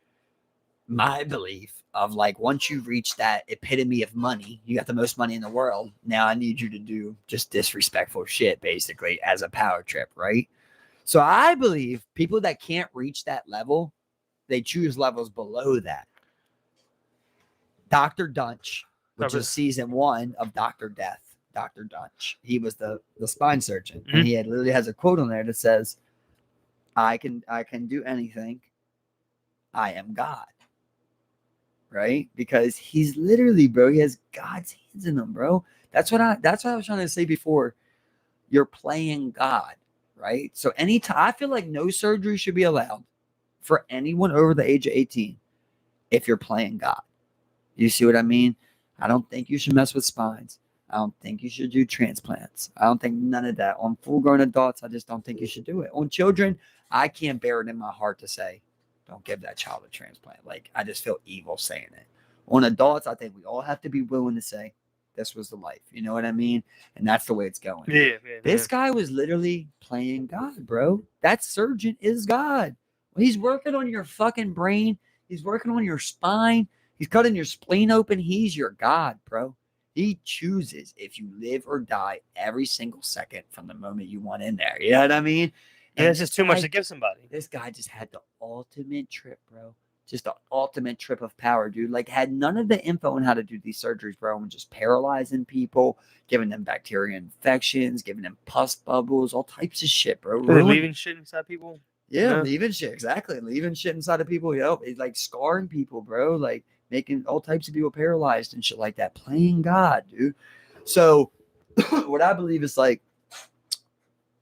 my belief of like once you reach that epitome of money, you got the most money in the world. Now I need you to do just disrespectful shit, basically, as a power trip, right? So I believe people that can't reach that level, they choose levels below that. Dr. Dunch, which is season 1 of Dr. Death. Dr. Dunch. He was the spine surgeon. And he literally has a quote on there that says, I can do anything. I am God. Right? Because he's literally, bro, he has God's hands in him, bro. That's what I was trying to say before. You're playing God, right? So anytime, I feel like no surgery should be allowed for anyone over the age of 18 if you're playing God. You see what I mean? I don't think you should mess with spines. I don't think you should do transplants. I don't think none of that. On full-grown adults, I just don't think you should do it. On children, I can't bear it in my heart to say, don't give that child a transplant. Like, I just feel evil saying it. On adults, I think we all have to be willing to say, this was the life. You know what I mean? And that's the way it's going. Yeah. This guy was literally playing God, bro. That surgeon is God. He's working on your fucking brain. He's working on your spine. He's cutting your spleen open. He's your God, bro. He chooses if you live or die every single second from the moment you want in there. You know what I mean? And it's just too much to give somebody. This guy just had the ultimate trip, bro. Just the ultimate trip of power, dude. Like, had none of the info on how to do these surgeries, bro, and just paralyzing people, giving them bacteria infections, giving them pus bubbles, all types of shit, bro. Leaving shit inside people. Yeah, leaving shit, exactly. Leaving shit inside of people. Yep. It's like scarring people, bro. Like making all types of people paralyzed and shit like that. Playing God, dude. So what I believe is like,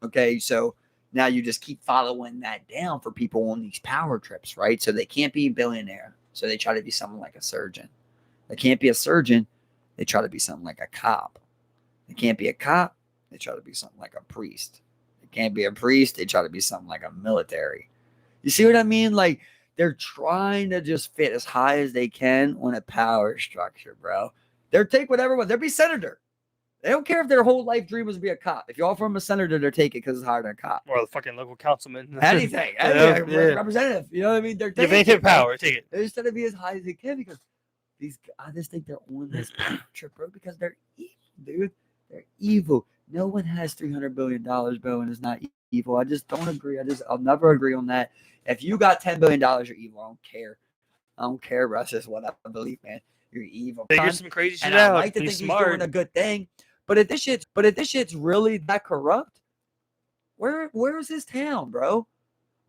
okay, so now you just keep following that down for people on these power trips, right? So they can't be a billionaire. So they try to be someone like a surgeon. They can't be a surgeon. They try to be something like a cop. They can't be a cop. They try to be something like a priest. They can't be a priest. They try to be something like a military. You see what I mean? Like, they're trying to just fit as high as they can on a power structure, bro. They'll take whatever one. They'll be senator. They don't care if their whole life dream was to be a cop. If you offer them a senator, they'll take it because it's higher than a cop. Or the fucking local councilman. Anything. Representative. You know what I mean? They're taking they power. Take it. They're just trying to be as high as they can because I just think they're on this power trip, bro, because they're evil, dude. They're evil. No one has $300 billion, bro, and is not evil. I just don't agree. I'll never agree on that. If you got $10 billion, you're evil. I don't care. I don't care, bro. That's just what I believe, man. You're evil. Figure some crazy shit And I out. like to He's think he's smart. doing a good thing. But if this shit's really that corrupt, where is his town, bro?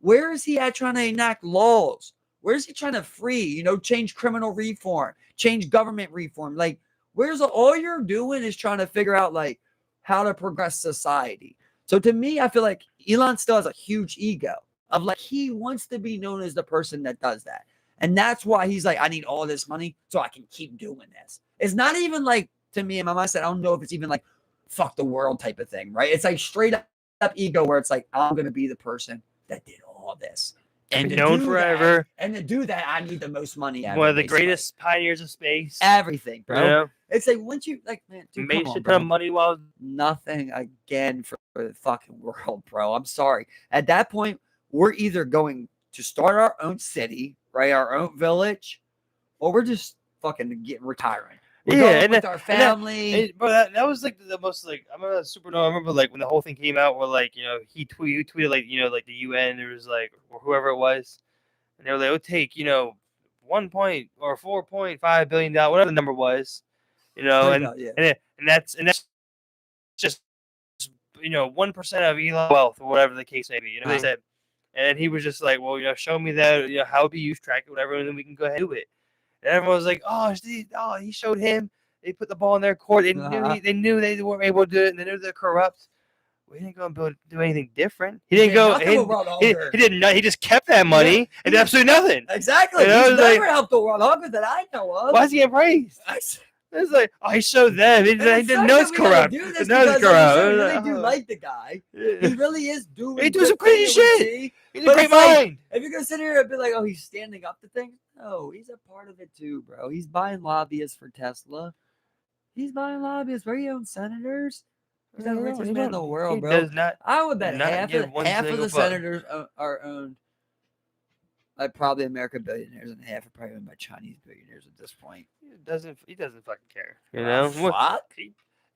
Where is he at trying to enact laws? Where is he trying to free, change criminal reform, change government reform? Like, all you're doing is trying to figure out like how to progress society. So to me, I feel like Elon still has a huge ego of like he wants to be known as the person that does that. And that's why he's like, I need all this money so I can keep doing this. It's not even like, to me, in my mindset, I don't know if it's even like fuck the world type of thing, right? It's like straight up ego where it's like, I'm going to be the person that did all this. And known forever. And to do that, I need the most money ever. One of the greatest pioneers of space. Everything, bro. You know? It's like, once you, like, man, dude, made come a on, ton of bro. money while Nothing again for the fucking world, bro. I'm sorry. At that point, we're either going to start our own city, right? Our own village, or we're just fucking retiring. We're going with our family. But that was like the most like I remember Supernova. I remember like when the whole thing came out, where like he tweeted like like the UN. There was like or whoever it was, and they were like, it would take 4.5 billion dollars, whatever the number was, and that's just 1% of Elon's wealth or whatever the case may be. They said, and he was just like, well, show me that how it be used, track it, whatever, and then we can go ahead and do it. And everyone was like, oh, he showed him. They put the ball in their court. They knew they weren't able to do it, and they knew they're corrupt. We didn't go and do anything different. He didn't go. He did not. He just kept that money and did absolutely nothing. Exactly. He's never helped the world hunger that I know of. Why is he getting praised? It's like, oh, he showed them. He didn't know it's corrupt. He knows it's corrupt. I really do like the guy. He really is doing. He doing some crazy shit. He's a great mind. If you're gonna sit here and be like, oh, he's standing up to things, no, he's a part of it too, bro. He's buying lobbyists for Tesla. He's buying lobbyists. Where he owns senators. He's the richest man in the world, bro. Does not. I would bet half of the senators are owned by probably American billionaires, and half are probably owned by Chinese billionaires at this point. He doesn't fucking care. Fuck.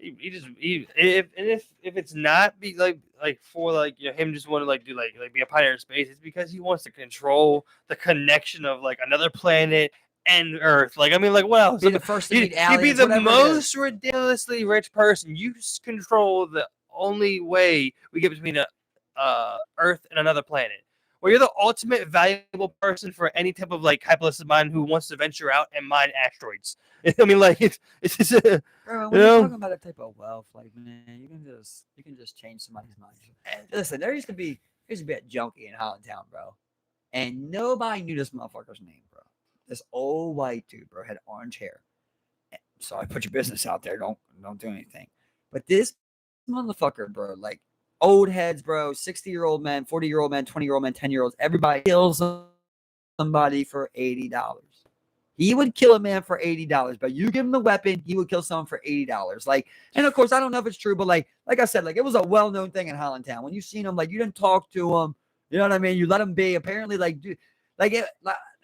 If it's not be like for like him just want to like do like be a pioneer in space, it's because he wants to control the connection of like another planet and Earth. Like, I mean, like, what else? Be the first to meet aliens, you'd be the most ridiculously rich person. You control the only way we get between Earth and another planet. Well, you're the ultimate valuable person for any type of like capitalist mind who wants to venture out and mine asteroids. I mean, like it's just bro, when you're talking about a type of wealth, like, man, you can just change somebody's mind. And listen, there used to be a junkie in Holland Town, bro, and nobody knew this motherfucker's name, bro. This old white dude, bro, had orange hair. Sorry, put your business out there. Don't do anything. But this motherfucker, bro, like old heads, bro, 60-year-old men, 40-year-old men, 20-year-old men, 10-year-olds, everybody kills somebody for $80. He would kill a man for $80, but you give him the weapon, he would kill someone for $80. Like, and of course, I don't know if it's true, but like I said, like it was a well-known thing in Holland Town. When you seen him, like you didn't talk to him, you know what I mean? You let him be. Apparently, like, dude,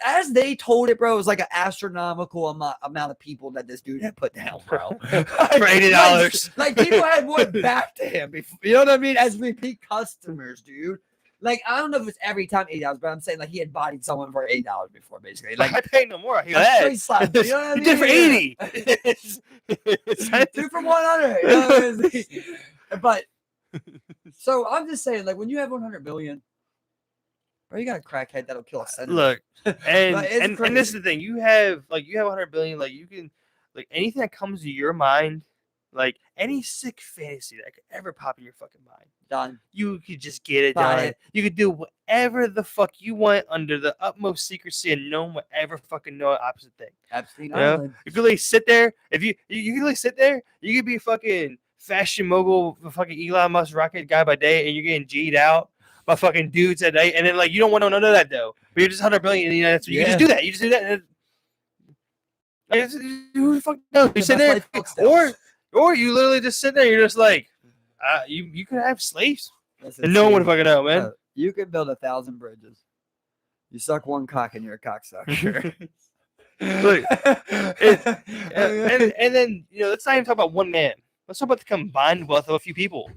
as they told it, bro, it was like an astronomical amount of people that this dude had put down, bro. For $80. Like people had went back to him before, you know what I mean? As repeat customers, dude. Like, I don't know if it's every time $80, but I'm saying like he had bodied someone for $8 before, basically. Like I paid no more. He slap, you know what I mean? did for 80. Two for 100. You know what I mean? But so I'm just saying, like, when you have 100 billion, bro, you got a crackhead that'll kill a senator. Look, and this is the thing. You have 100 billion. Like, you can, like, anything that comes to your mind, like any sick fantasy that could ever pop in your fucking mind, done. You could just get it done. You could do whatever the fuck you want under the utmost secrecy, and no one would ever fucking know the opposite thing. Absolutely. You could like sit there. If you could like sit there, you could be a fucking fashion mogul, the fucking Elon Musk rocket guy by day, and you're getting G'd out by fucking dudes at night, and then like you don't want to know that though. But you're just 100 billion, and that's you can just do that. You just do that. And who the fuck knows? You sit there, or you literally just sit there. You're just like, you could have slaves, and no one would fucking know, man. You could build 1,000 bridges. You suck one cock, and you're a cocksucker. Look, and then let's not even talk about one man. Let's talk about the combined wealth of a few people.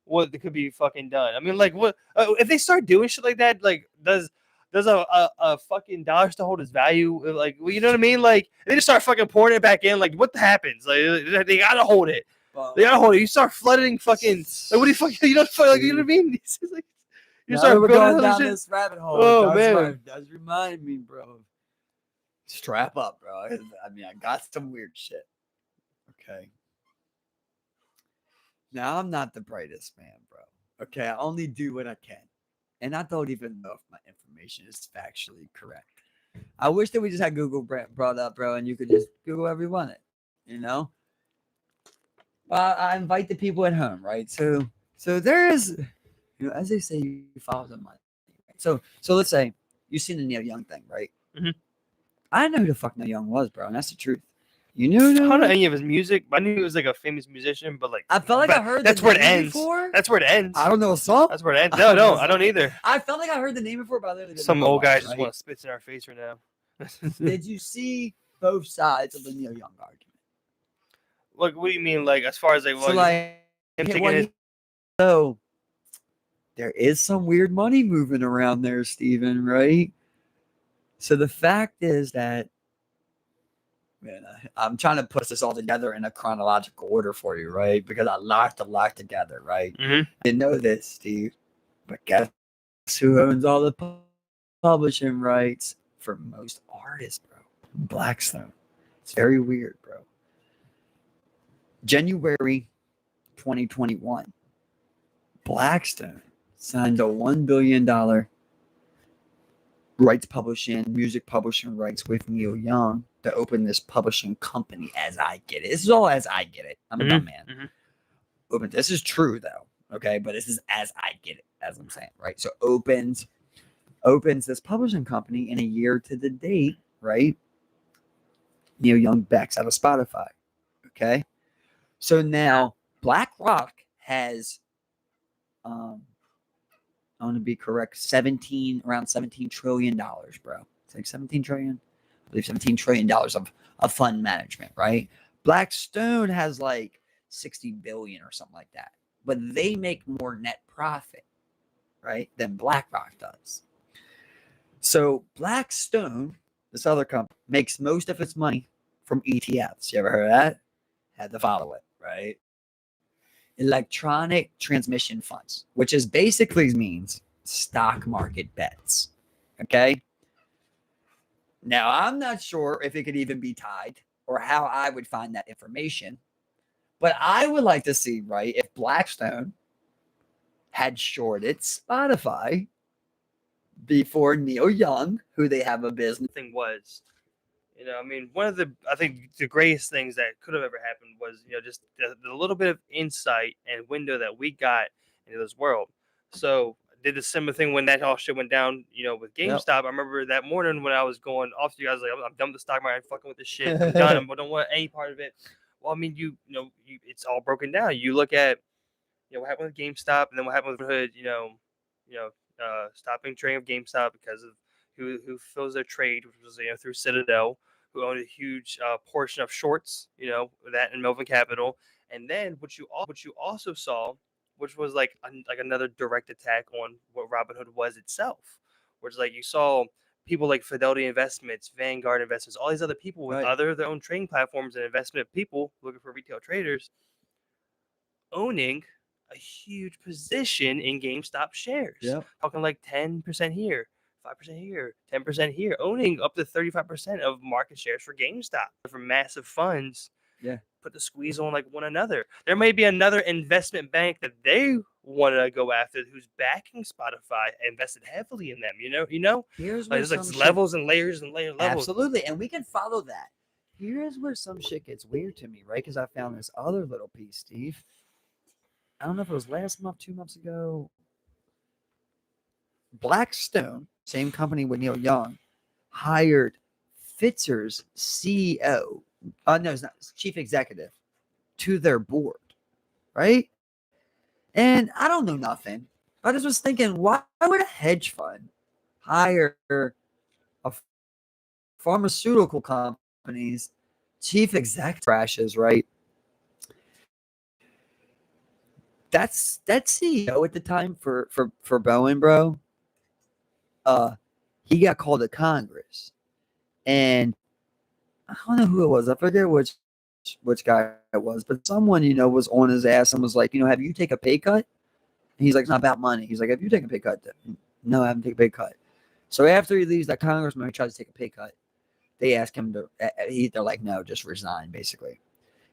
what could be fucking done. I mean, like, what if they start doing shit like that? Like, does a fucking dollar still hold its value? Like, well, you know what I mean? Like, they just start fucking pouring it back in. Like, what happens? Like, they gotta hold it. They gotta hold it. You start flooding fucking. Like, what do you fucking? You don't like, you know what I mean? It's just like, you now start that we're building going other down shit. this rabbit hole. Oh, It does remind me, bro. Strap up, bro. I mean, I got some weird shit. Okay. Now I'm not the brightest man, bro. Okay, I only do what I can, and I don't even know if my information is factually correct. I wish that we just had Google brought up, bro, and you could just Google whatever you wanted. You know. I invite the people at home, right? So there is, as they say, you follow the money. Right? So let's say you seen the Neil Young thing, right? Mhm. I didn't know who the fuck Neil Young was, bro, and that's the truth. You knew? I don't know Neil Young? any of his music, but I knew he was like a famous musician. But like, I felt like I heard that's the where it name ends. before. That's where it ends. I don't know a song. That's where it ends. No, I don't either. I felt like I heard the name before, but I literally didn't Some know old who it guy was, just right? want to spit in our face right now. Did you see both sides of the Neil Young argument? Like, what do you mean? Like, as far as like, So like him taking what his. so there is some weird money moving around there, Steven, right? So the fact is that, man, I'm trying to put this all together in a chronological order for you, right? Because I locked a lot together, right? Mhm. I didn't know this, Steve, but guess who owns all the publishing rights for most artists, bro? Blackstone. It's very weird, bro. January 2021, Blackstone signed a $1 billion rights publishing, music publishing rights with Neil Young to open this publishing company as I get it. This is all as I get it. I'm a dumb man. Mhm. Open. This is true though. Okay. But this is as I get it, as I'm saying, right? So opens this publishing company in a year to the date, right? Neil Young backs out of Spotify. Okay. So now BlackRock has I want to be correct, around $17 trillion, bro. It's like 17 trillion. I believe $17 trillion of fund management, right? Blackstone has like 60 billion or something like that. But they make more net profit, right, than BlackRock does. So Blackstone, this other company, makes most of its money from ETFs. You ever heard of that? Had to follow it, right? Electronic transmission funds, which is basically means stock market bets. Okay. Now, I'm not sure if it could even be tied or how I would find that information, but I would like to see, right, if Blackstone had shorted Spotify before Neil Young, who they have a business. Thing was, I mean, one of I think the greatest things that could have ever happened was, just the little bit of insight and window that we got into this world. So I did the similar thing when that all shit went down, with GameStop. Yep. I remember that morning when I was going off to you guys, like, I'm done with the stock market. I'm fucking with this shit. I'm done. I don't want any part of it. Well, I mean, it's all broken down. You look at, what happened with GameStop, and then what happened with Hood, stopping trading of GameStop because of who fills their trade, which was through Citadel, who owned a huge portion of shorts, that in Melvin Capital, and then what you also saw, which was like another direct attack on what Robinhood was itself, which like you saw people like Fidelity Investments, Vanguard Investments, all these other people with their own trading platforms and investment people looking for retail traders owning a huge position in GameStop shares. Yep. Talking like 10% here, 5% here, 10% here, owning up to 35% of market shares for GameStop. For massive funds, put the squeeze on like one another. There may be another investment bank that they want to go after who's backing Spotify, invested heavily in them. Here's like, where there's like levels and layers and levels. Absolutely, and we can follow that. Here's where some shit gets weird to me, right? Because I found this other little piece, Steve. I don't know if it was last month, 2 months ago. Blackstone, same company with Neil Young, hired Pfizer's CEO, no, it's not, chief executive, to their board, right? And I don't know nothing. I just was thinking, why would a hedge fund hire a pharmaceutical company's chief executive crashes, right? that CEO at the time for Boeing, bro. He got called to Congress, and I don't know who it was. I forget which guy it was, but someone was on his ass and was like, have you take a pay cut? And he's like, it's not about money. He's like, have you taken a pay cut? No, I haven't taken a pay cut. So after he leaves, that congressman tries to take a pay cut. They ask him to. They're like, no, just resign. Basically,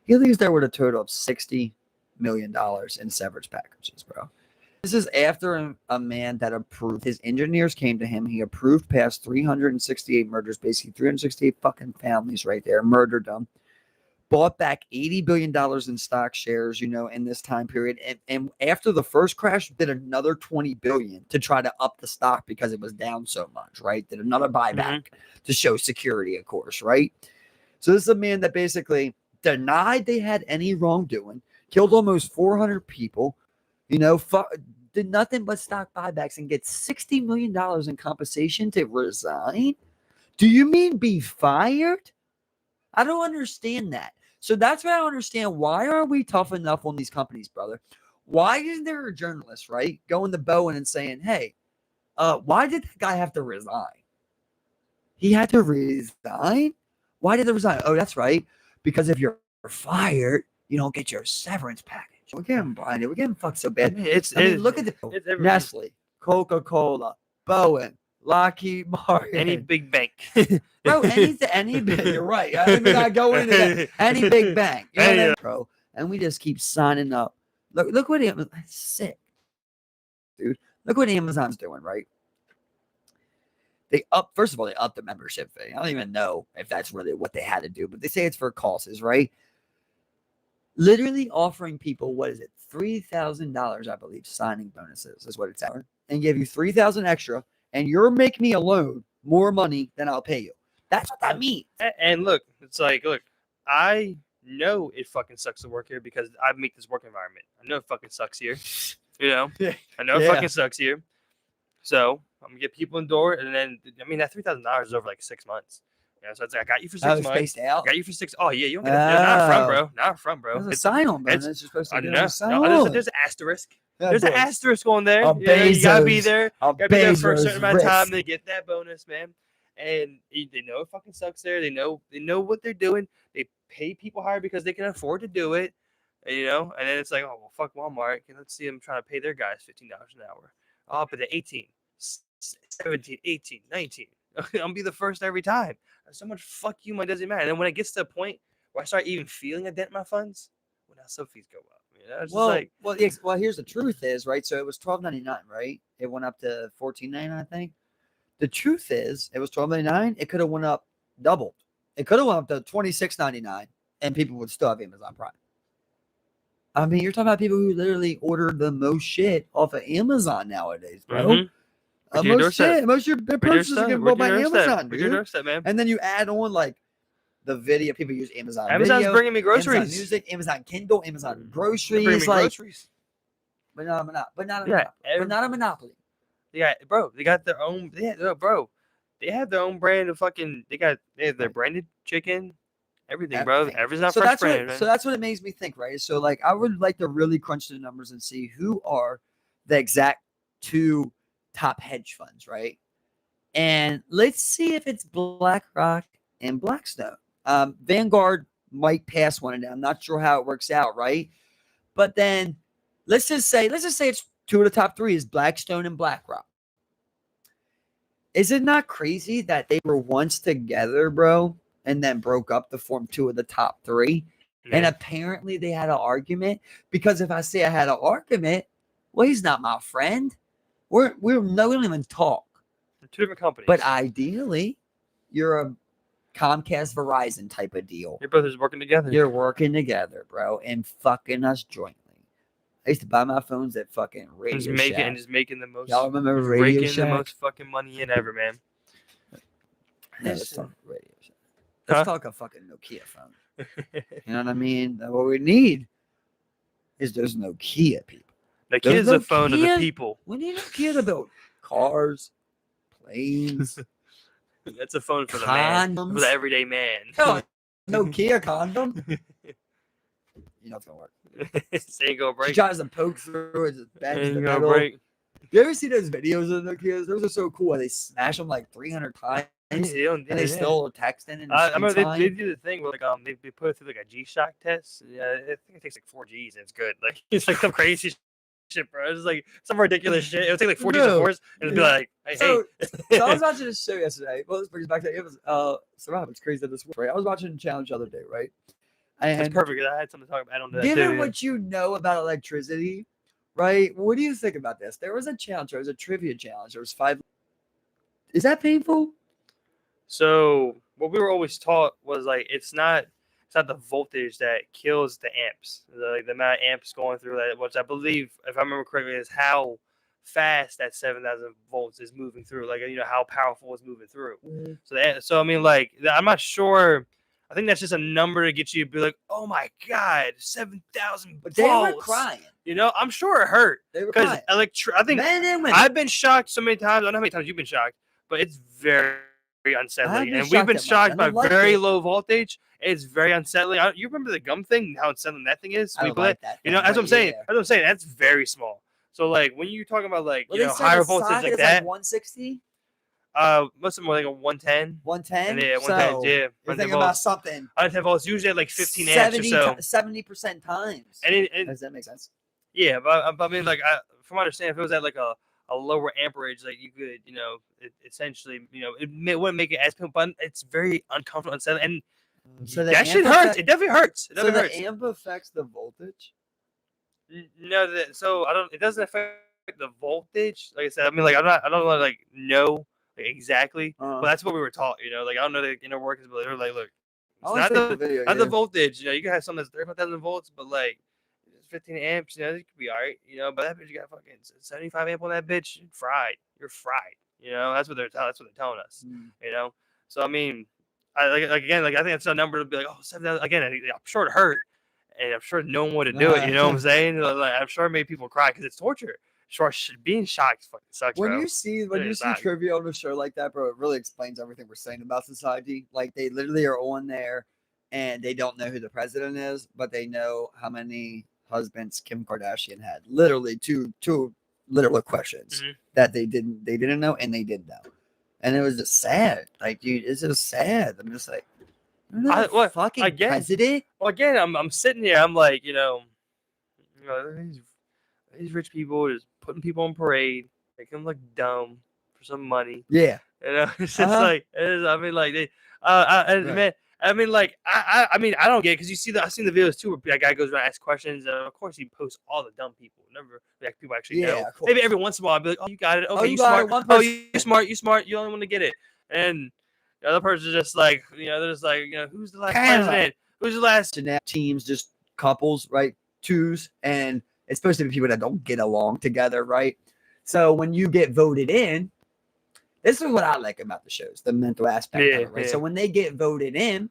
he leaves there with a total of $60 million in severance packages, bro. This is after a man that approved. His engineers came to him. He approved past 368 murders, basically 368 fucking families right there, murdered them. Bought back $80 billion in stock shares, in this time period. And after the first crash, did another $20 billion to try to up the stock because it was down so much, right? Did another buyback to show security, of course, right? So this is a man that basically denied they had any wrongdoing, killed almost 400 people, did nothing but stock buybacks and get $60 million in compensation to resign? Do you mean be fired? I don't understand that. So that's what I don't understand. Why aren't we tough enough on these companies, brother? Why isn't there a journalist, right, going to Bowen and saying, hey, why did that guy have to resign? He had to resign? Why did he resign? Oh, that's right. Because if you're fired, you don't get your severance package. We're getting blinded. We're getting fucked so bad. Look at the Nestle, Coca-Cola, Bowen, Lockheed Martin, any big bank, bro. Any big. You're right. I mean, I go into that. Any big bank, bro. And we just keep signing up. Look what Amazon. That's sick, dude. Look what Amazon's doing, right? First of all, they upped the membership fee. I don't even know if that's really what they had to do, but they say it's for causes, right? Literally offering people, what is it, $3,000, I believe, signing bonuses is what it's at, and give you $3,000 extra, and you're making me a loan more money than I'll pay you. That's what that means. And look, it's like, look, I know it fucking sucks to work here because I make this work environment. I know it fucking sucks here. I know it fucking sucks here. So I'm gonna get people in the door, and then that $3,000 is over like 6 months. So it's like I got you for 6 months. Spaced out. Got you for 6. Oh yeah, you don't get it. Not up front, bro. Not up front, bro. It's a sign-on bonus. You're supposed to get a sign-on. There's an asterisk. There's an asterisk on there. You gotta be there. Gotta be there for a certain amount of time to get that bonus, man. And they know it fucking sucks there. They know what they're doing. They pay people higher because they can afford to do it. And then it's like, oh well, fuck Walmart. Let's see them trying to pay their guys $15 an hour. Up at the 18, 17, 18, 19. I'll be the first every time. So much fuck you, my doesn't matter. And then when it gets to a point where I start even feeling a dent in my funds, well, now some fees go up. Well, here's the truth is, right? So it was $12.99, right? It went up to $14.99, I think. The truth is, it was $12.99. It could have went up doubled. It could have went up to $26.99, and people would still have Amazon Prime. I mean, you're talking about people who literally order the most shit off of Amazon nowadays, bro. Mm-hmm. Most of your purchases are getting bought by Amazon, dude. Your doorstep, man. And then you add on like the video. People use Amazon. Amazon's video, bringing me groceries. Amazon Music, Amazon Kindle, Amazon groceries. Groceries. But not a monopoly. Yeah, bro. They got their own. They have their own brand of fucking. They have their branded chicken. Everything, bro. Everything's not fresh brand. So that's what it makes me think, right? So like, I would like to really crunch the numbers and see who are the exact two top hedge funds, right? And let's see if it's BlackRock and Blackstone. Vanguard might pass one of them. I'm not sure how it works out, right? But then let's just say it's two of the top three is Blackstone and BlackRock. Is it not crazy that they were once together, bro, and then broke up to form two of the top three? Yeah. And apparently they had an argument, because if I say I had an argument, well, he's not my friend. We don't even talk. They're two different companies. But ideally, you're a Comcast Verizon type of deal. Your brothers working together. You're working together, bro, and fucking us jointly. I used to buy my phones at fucking Radio Shack. Just making the most. Y'all remember Radio Shack? Making the most fucking money in ever, man. No, let's talk Radio Shack. Let's talk a fucking Nokia phone. You know what I mean? What we need is those Nokia people. Nokia is the phone of the people. We need Nokia to build cars, planes. That's a phone for the man. For the everyday man. Oh, Nokia condom. you know it's gonna work. This ain't gonna She break. tries to poke through it, just bends Ain't the gonna metal. break. You ever see those videos of the kids? Those are so cool. Where they smash them like 300 times, and they still are texting and I remember they FaceTime. do the thing where like they put it through like a G-Shock test. Yeah, I think it takes like 4 Gs and it's good. Like it's like some crazy shit, bro. It's like some ridiculous shit. It would take like 4 Gs of No. force and it'd be like, hey, So, hey. so I was watching this show yesterday. Well, this brings back to it was so Rob, it's crazy that this was right. I was watching Challenge the other day, right? That's And perfect. I had something to talk about on that given too. what you know about electricity, right? What do you think about this? There was a challenge. There was a trivia challenge. There was 5. Is that painful? So what we were always taught was like it's not the voltage that kills the amps. Like the amount of amps going through that, which I believe, if I remember correctly, is how fast that 7,000 volts is moving through. Like how powerful it's moving through. So I mean, like I'm not sure. I think that's just a number to get you to be like, oh my god, 7,000 volts. But they were crying. I'm sure it hurt They were because crying. I think Men and women. I've been shocked so many times. I don't know how many times you've been shocked, but it's very unsettling. been And we've been shocked shocked at by mine. I don't like very it. low voltage. It's very unsettling. You remember the gum thing? How unsettling that thing is? I don't like that. That's what I'm saying. That's what I'm saying. That's very small. So like when you're talking about like higher voltage like that, 160. most of them are like a 110. 110. Yeah, 110. So, Yeah, you're 110 thinking about volts. something. 110 volts usually at like 15 amps or so. 70% times. And Does that make sense? yeah, but I mean, like, from my understanding, if it was at like a lower amperage, like you could, essentially, it wouldn't make it as painful, but it's very uncomfortable and unsettling. And So that shit hurts. It definitely hurts. It definitely hurts. The amp affects the voltage. No, so I don't. It doesn't affect the voltage. Like I said, I mean, like I don't like know like, exactly, but that's what we were taught. Like I don't know the inner workings, but they're like, look, it's not the voltage. You can have something that's 35,000 volts, but like 15 amps, it could be all right, but that bitch you got fucking 75 amp on that bitch, you're fried, that's what they're telling us, so I mean, I again, like I think that's a number to be like, oh, 7,000, again, I'm sure it hurt, and I'm sure no one would do it, you know what I'm saying, like, I'm sure it made people cry, because it's torture. Sure, being shocked fucking sucks, when bro. you see trivia on a show like that, bro, it really explains everything we're saying about society. Like they literally are on there and they don't know who the president is, but they know how many husbands Kim Kardashian had. Literally two literal questions that they didn't know, and they did know. And it was just sad. Like, dude, it's just sad. I'm just like, fucking president. Well, again, I'm sitting here. I'm like, these rich people just putting people on parade, making them look dumb for some money. Yeah, it's just like it is. I mean, like they, man. I mean, like I mean, I don't get it because I've seen the videos too where that guy goes around and asks questions, and of course he posts all the dumb people. Never like people actually know. Maybe every once in a while I'll be like, oh, you got it. Okay, you smart. Oh, you smart. You smart. You only want to get it. And the other person's just like, they're just like, who's the last president? Who's the last? Teams, just couples, right? Twos, and it's supposed to be people that don't get along together, right? So when you get voted in, this is what I like about the shows, the mental aspect of it, right? So when they get voted in,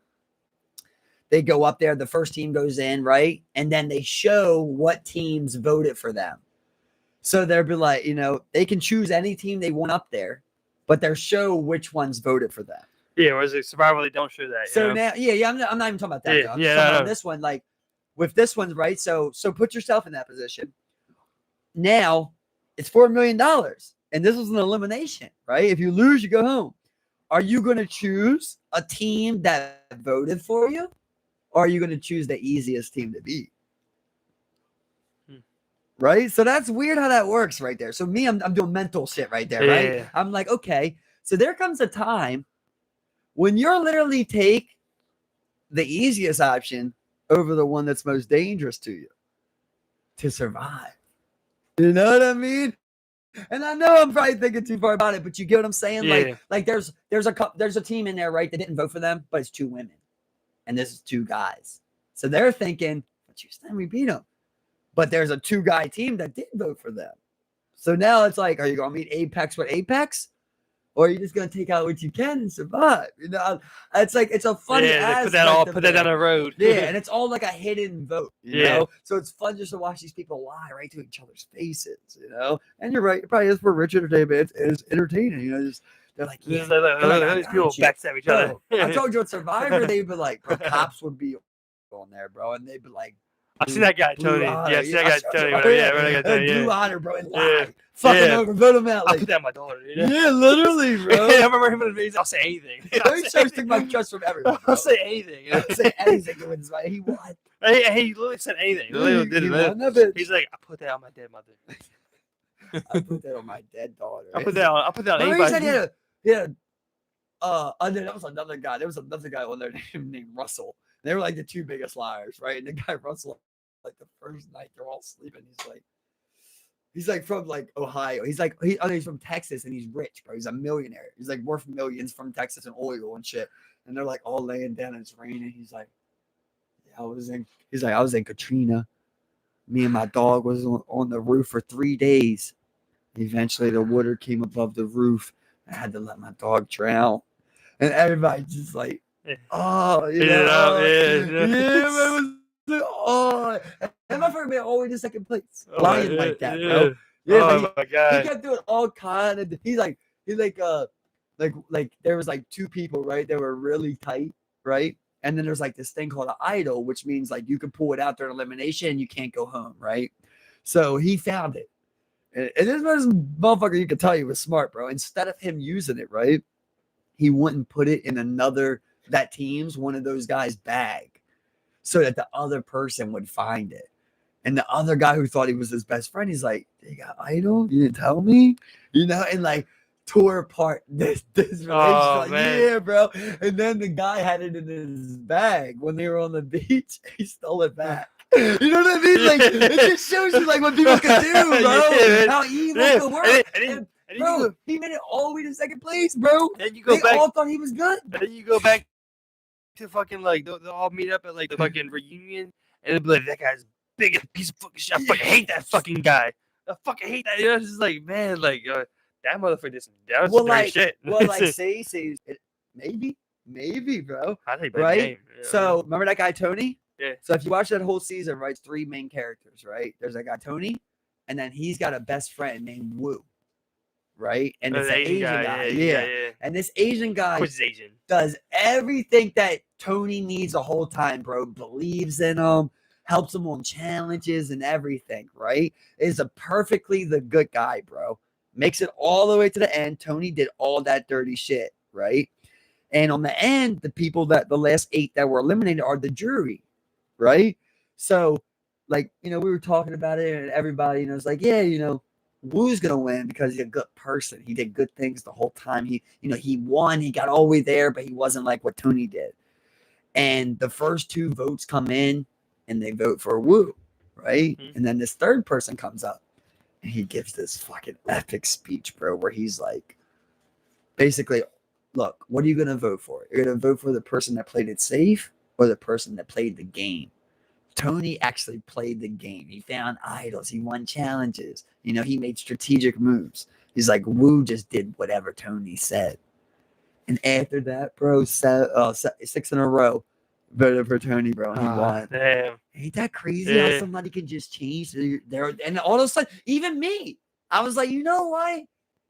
they go up there, the first team goes in, right? And then they show what teams voted for them. So they'll be like, they can choose any team they want up there, but they'll show which ones voted for them. Yeah, whereas like Survivor, they don't show that. So now, I'm not even talking about that. Yeah, I'm just talking about this one, like with this one, right? So put yourself in that position. Now it's $4 million. And this was an elimination, right? If you lose, you go home. Are you going to choose a team that voted for you? Or are you going to choose the easiest team to beat? Right? So that's weird how that works right there. So me, I'm doing mental shit right there, right? Yeah. I'm like, okay. So there comes a time when you're literally take the easiest option over the one that's most dangerous to you to survive. You know what I mean? And I know I'm probably thinking too far about it, but you get what I'm saying? Yeah. Like there's a team in there, right, that didn't vote for them, but it's 2 women. And this is 2 guys. So they're thinking, but you said we beat them. But there's a 2-guy team that did vote for them. So now it's like, are you going to meet Apex with Apex? Or are you just going to take out what you can and survive? It's like, it's a funny aspect. Put that down the road. Yeah, and it's all like a hidden vote, you know? So it's fun just to watch these people lie right to each other's faces, And you're right, it probably is for rich entertainment. It's entertaining, just they're like, yeah. These people backstab each other. I told you on Survivor, they'd be like, bro, cops would be on there, bro, and they'd be like, I seen that guy, Blue Tony. Otter. Yeah, I seen that guy, Tony. Oh, Yeah, right, that guy, Tony. Blue Yeah. Otter, bro, and Yeah. live. Fucking Yeah. over, vote him out. I Like, put that on my daughter. You know? yeah, literally, bro. I remember him in the videos. I'll say anything. He starts taking my trust from everyone. I'll Bro. say anything. You know? I'll say anything to win this fight. He won. He literally said anything. He literally did He it. won that bitch. He's like, I put that on my dead mother. I put that on my dead daughter. I put that on Remember he said anybody. he had and then that was another guy. There was another guy on there named Russell. They were like the two biggest liars, right? And the guy Russell, like the first night they're all sleeping, he's like from like Ohio. He's from Texas and he's rich, bro. He's a millionaire. He's like worth millions from Texas and oil and shit. And they're like all laying down and it's raining. He's like, yeah, I was in Katrina. Me and my dog was on the roof for 3 days. Eventually the water came above the roof. I had to let my dog drown. And everybody just like, oh, oh. And my first man always in second place. Lying like that, bro. Yeah, oh my god. He kept doing all kind of. He's like there was like two people, right? They were really tight, right? And then there's like this thing called an idol, which means like you can pull it out during elimination and you can't go home, right? So he found it. And this motherfucker, you can tell he was smart, bro. Instead of him using it, right? He wouldn't put it in one of those guys' bag so that the other person would find it. And the other guy who thought he was his best friend, he's like, "You got idol? You didn't tell me?" You know, and like tore apart this relationship. Oh, like, man. yeah, bro. And then the guy had it in his bag when they were on the beach. He stole it back. You know what I mean? Like it just shows you like what people can do, bro. Yeah, how evil yeah. can work. And Bro, he made it all the way to second place, bro. then you go They back. all thought he was good. And then you go back to fucking like they'll all meet up at like the fucking reunion, and it'll be like that guy's biggest piece of fucking shit. I fucking hate that fucking guy. I fucking hate that. You know, it's just like man, like that motherfucker did some some dirty shit. Well, like say maybe, bro. I think Right? Yeah. So remember that guy Tony? Yeah. So if you watch that whole season, right, it's 3 main characters, right? There's that guy Tony, and then he's got a best friend named Wu, right? And it's an Asian guy. Yeah. And this Asian guy Which is Asian. does everything that Tony needs the whole time, bro. Believes in him, helps him on challenges and everything, right? Is a perfectly the good guy, bro. Makes it all the way to the end. Tony did all that dirty shit, right? And on the end, the last 8 that were eliminated are the jury, right? So, like, we were talking about it and everybody, is like, yeah, Wu's going to win because he's a good person. He did good things the whole time. He won. He got all the way there, but he wasn't like what Tony did. And the first 2 votes come in and they vote for Wu, right? Mm-hmm. And then this third person comes up and he gives this fucking epic speech, bro, where he's like, basically, look, what are you going to vote for? You're going to vote for the person that played it safe or the person that played the game? Tony actually played the game. He found idols. He won challenges. He made strategic moves. He's like, Wu just did whatever Tony said. And after that, bro, 6 in a row voted for Tony, bro, and he won. Damn. Ain't that crazy how somebody can just change their and all of a sudden, even me, I was like, you know what?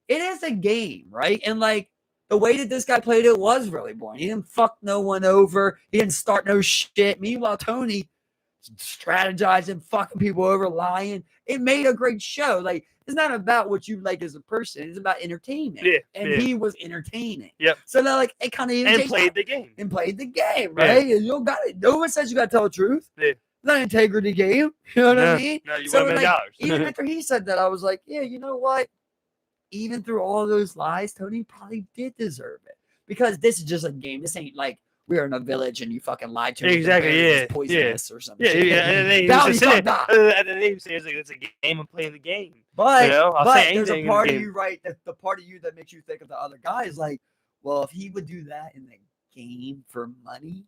It is a game, right? And like the way that this guy played it was really boring. He didn't fuck no one over. He didn't start no shit. Meanwhile, Tony strategizing, fucking people over, lying. It made a great show. Like, it's not about what you like as a person. It's about entertainment. Yeah, and he was entertaining. Yep. So now, like, it kind of and played the game. And played the game, right? Yeah. And you don't got it. No one says you got to tell the truth. Yeah. It's not an integrity game. You know what I mean? No, you so win like, even after he said that, I was like, yeah, you know what? Even through all those lies, Tony probably did deserve it. Because this is just a game. This ain't like we're in a village and you fucking lied to me. Exactly, yeah. Poisonous or something. Yeah. And then he says like it's a game of playing the game. But, I'll say there's a anything part in the of you, right? The part of you that makes you think of the other guy is like, well, if he would do that in the game for money,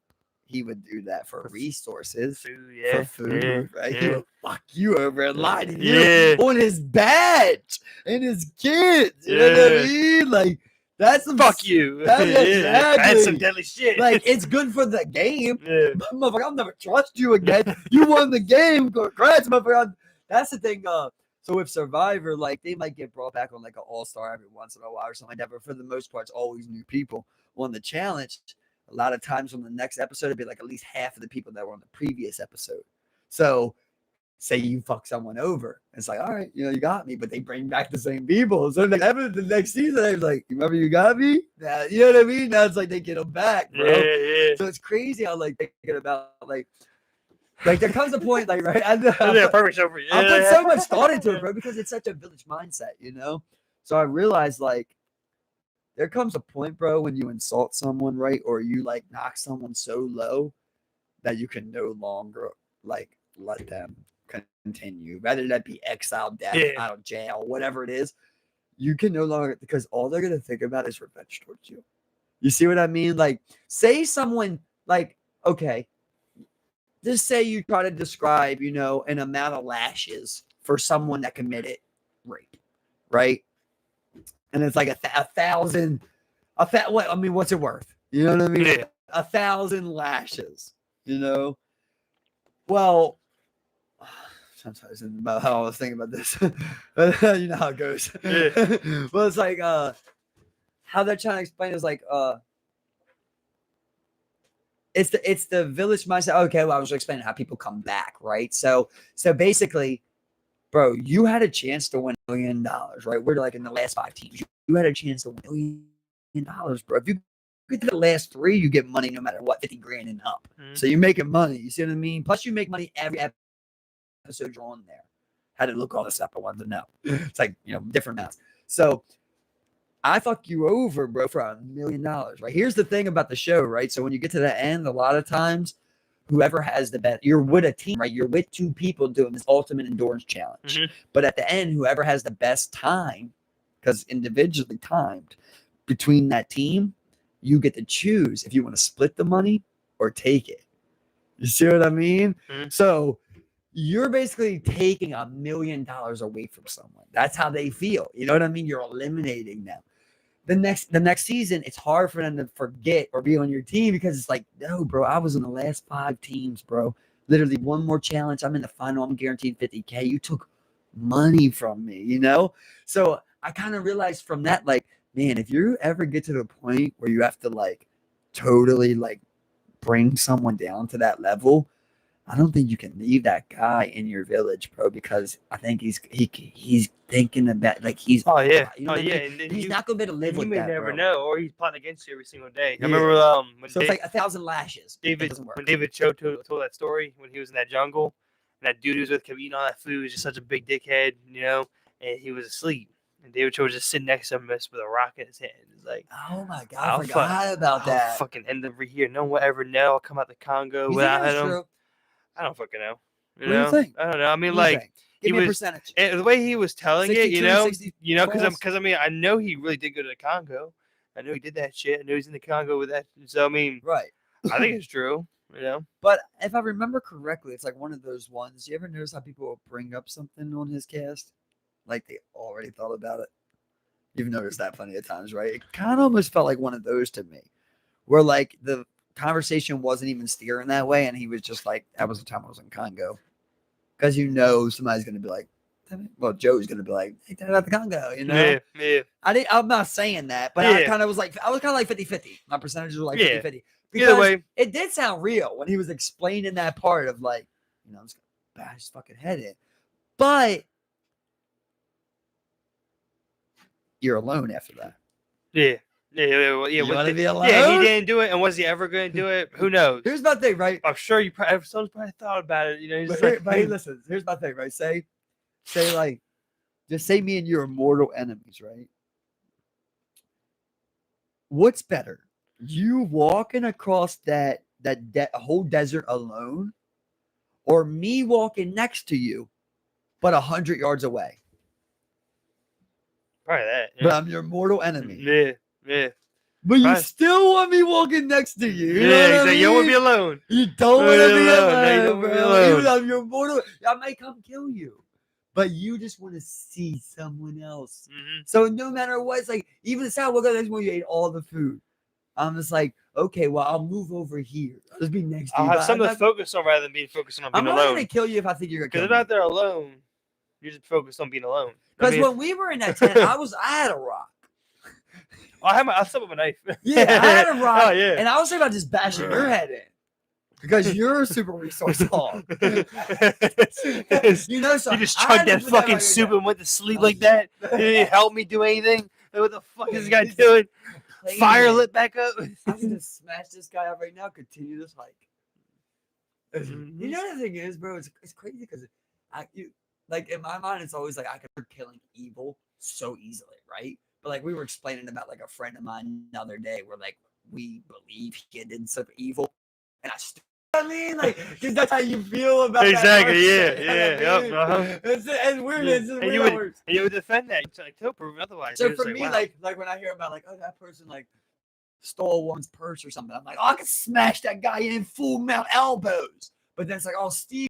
he would do that for resources, for food, right? He would fuck you over and lie to you on his badge and his kids. You know what I mean? Like, that's some fuck you. Exactly. That's some deadly shit. Like, it's good for the game. But motherfucker, I'll never trust you again. You won the game. Congrats, motherfucker. That's the thing. So with Survivor, like, they might get brought back on like an all-star every once in a while or something like that. But for the most part, it's always new people on the challenge. A lot of times on the next episode, it'd be like at least half of the people that were on the previous episode. So say you fuck someone over. It's like, all right, you got me, but they bring back the same people. So the next season, they was like, remember you got me? Now, you know what I mean? Now it's like they get them back, bro. Yeah. So it's crazy how like thinking about like there comes a point like right. Perfect show for you. I put so much thought into it, bro, because it's such a village mindset, So I realized like there comes a point, bro, when you insult someone, right, or you like knock someone so low that you can no longer like let them continue, whether that be exile, death, out of jail, whatever it is. You can no longer, because all they're gonna think about is revenge towards you. You see what I mean? Like, say someone like, okay, just say you try to describe, an amount of lashes for someone that committed rape, right? And it's like a thousand, what? I mean, what's it worth? You know what I mean? Yeah. 1,000 lashes. Well, sometimes about how I was thinking about this, but you know how it goes. Yeah. Well, it's like how they're trying to explain is like it's the village mindset. Okay, well, I was explaining how people come back, right? So basically, bro, you had a chance to win $1 million, right? We're like in the last 5 teams. You had a chance to win $1 million, bro. If you get to the last 3, you get money no matter what, 50 grand and up. Mm-hmm. So you're making money. You see what I mean? Plus, you make money every episode you're on there. Had to look all this up. I wanted to know. It's like, different amounts. So I fuck you over, bro, for $1 million, right? Here's the thing about the show, right? So when you get to the end, a lot of times, whoever has the best, you're with a team, right? You're with 2 people doing this ultimate endurance challenge. Mm-hmm. But at the end, whoever has the best time, because individually timed, between that team, you get to choose if you want to split the money or take it. You see what I mean? Mm-hmm. So you're basically taking $1 million away from someone. That's how they feel. You know what I mean? You're eliminating them. The next season, it's hard for them to forget or be on your team because it's like, no, bro, I was in the last 5 teams, bro. Literally one more challenge. I'm in the final. I'm guaranteed $50K. You took money from me, So I kind of realized from that, like, man, if you ever get to the point where you have to like totally like bring someone down to that level, I don't think you can leave that guy in your village, bro, because I think he's thinking about like he's oh yeah, you know oh yeah, I mean? and He's not gonna be able to live you with may that, never bro. know, or he's plotting against you every single day. Yeah. I remember when so it's like 1,000 lashes. When David Cho told that story when he was in that jungle, and that dude he was with kept eating all that food. He was just such a big dickhead, and he was asleep. And David Cho was just sitting next to him with a rock in his hand. It's like, oh my god, I forgot about that. I'll fucking end over here. No one will ever know. I'll come out the Congo You without think that's him. true? I don't fucking know. What do you think? I don't know. I mean, What do you like, think? Give me a percentage. the way he was telling 62, it, 60 because I mean, I know he really did go to the Congo. I know he did that shit. I know he's in the Congo with that. So I mean, right. I think it's true. But if I remember correctly, it's like one of those ones. You ever notice how people will bring up something on his cast, like they already thought about it? You've noticed that plenty of times, right? It kind of almost felt like one of those to me, where like the conversation wasn't even steering that way, and he was just like, "That was the time I was in Congo," because somebody's gonna be like, "Well, Joe's gonna be like, hey, tell me about the Congo," Yeah. I'm not saying that, but I was kind of like 50-50. My percentages were like 50-50. Because either way, it did sound real when he was explaining that part of like, I'm just gonna bash his fucking head in. But you're alone after that. Yeah. You want to be alone? Yeah, he didn't do it, and was he ever going to do it? Who knows? Here's my thing, right? I'm sure someone's probably thought about it. But listen, here's my thing, right? Say like, just say me and you are mortal enemies, right? What's better? You walking across that whole desert alone, or me walking next to you, but 100 yards away? Probably that. Yeah. But I'm your mortal enemy. Yeah. But you still want me walking next to you. You know what I mean? You don't want to be alone. You don't want to be No, alone, bro. Even though I'm your mortal, I might come kill you. But you just want to see someone else. Mm-hmm. So no matter what, it's like, even the sound, look at this when you ate all the food. I'm just like, okay, well, I'll move over here. I'll just be next to you. I'll have something to focus on rather than being focused on being alone. I'm not going to kill you if I think you're going to kill me. Because if not, they're alone. You're just focused on being alone. Because when we were in that tent, I had a rock. I still have a knife. Yeah, I had a rock. Oh, yeah. And I was thinking about just bashing your head in. because you're super resourceful. You So just I had chugged to that put fucking back soup in and went to sleep like that. He didn't help me do anything. Like, what the fuck is this guy He's doing? complaining. Fire lit back up. I can just smash this guy up right now. Continue this hike. Mhm. You know the thing is, bro, it's crazy because like in my mind, it's always like I could killing evil so easily, right? But like we were explaining about like a friend of mine the other day, where like we believe he did some evil, and I mean, like, because that's how you feel about Exactly. that Yeah. person. Yeah. You know what I Yep. mean? It's weird. Yeah. It's just And weird how it works. you would defend that until proven otherwise. So You're just for like, me, wow. like when I hear about like, oh, that person like stole a woman's purse or something, I'm like, oh, I could smash that guy in full mount elbows. But then it's like, oh, Steve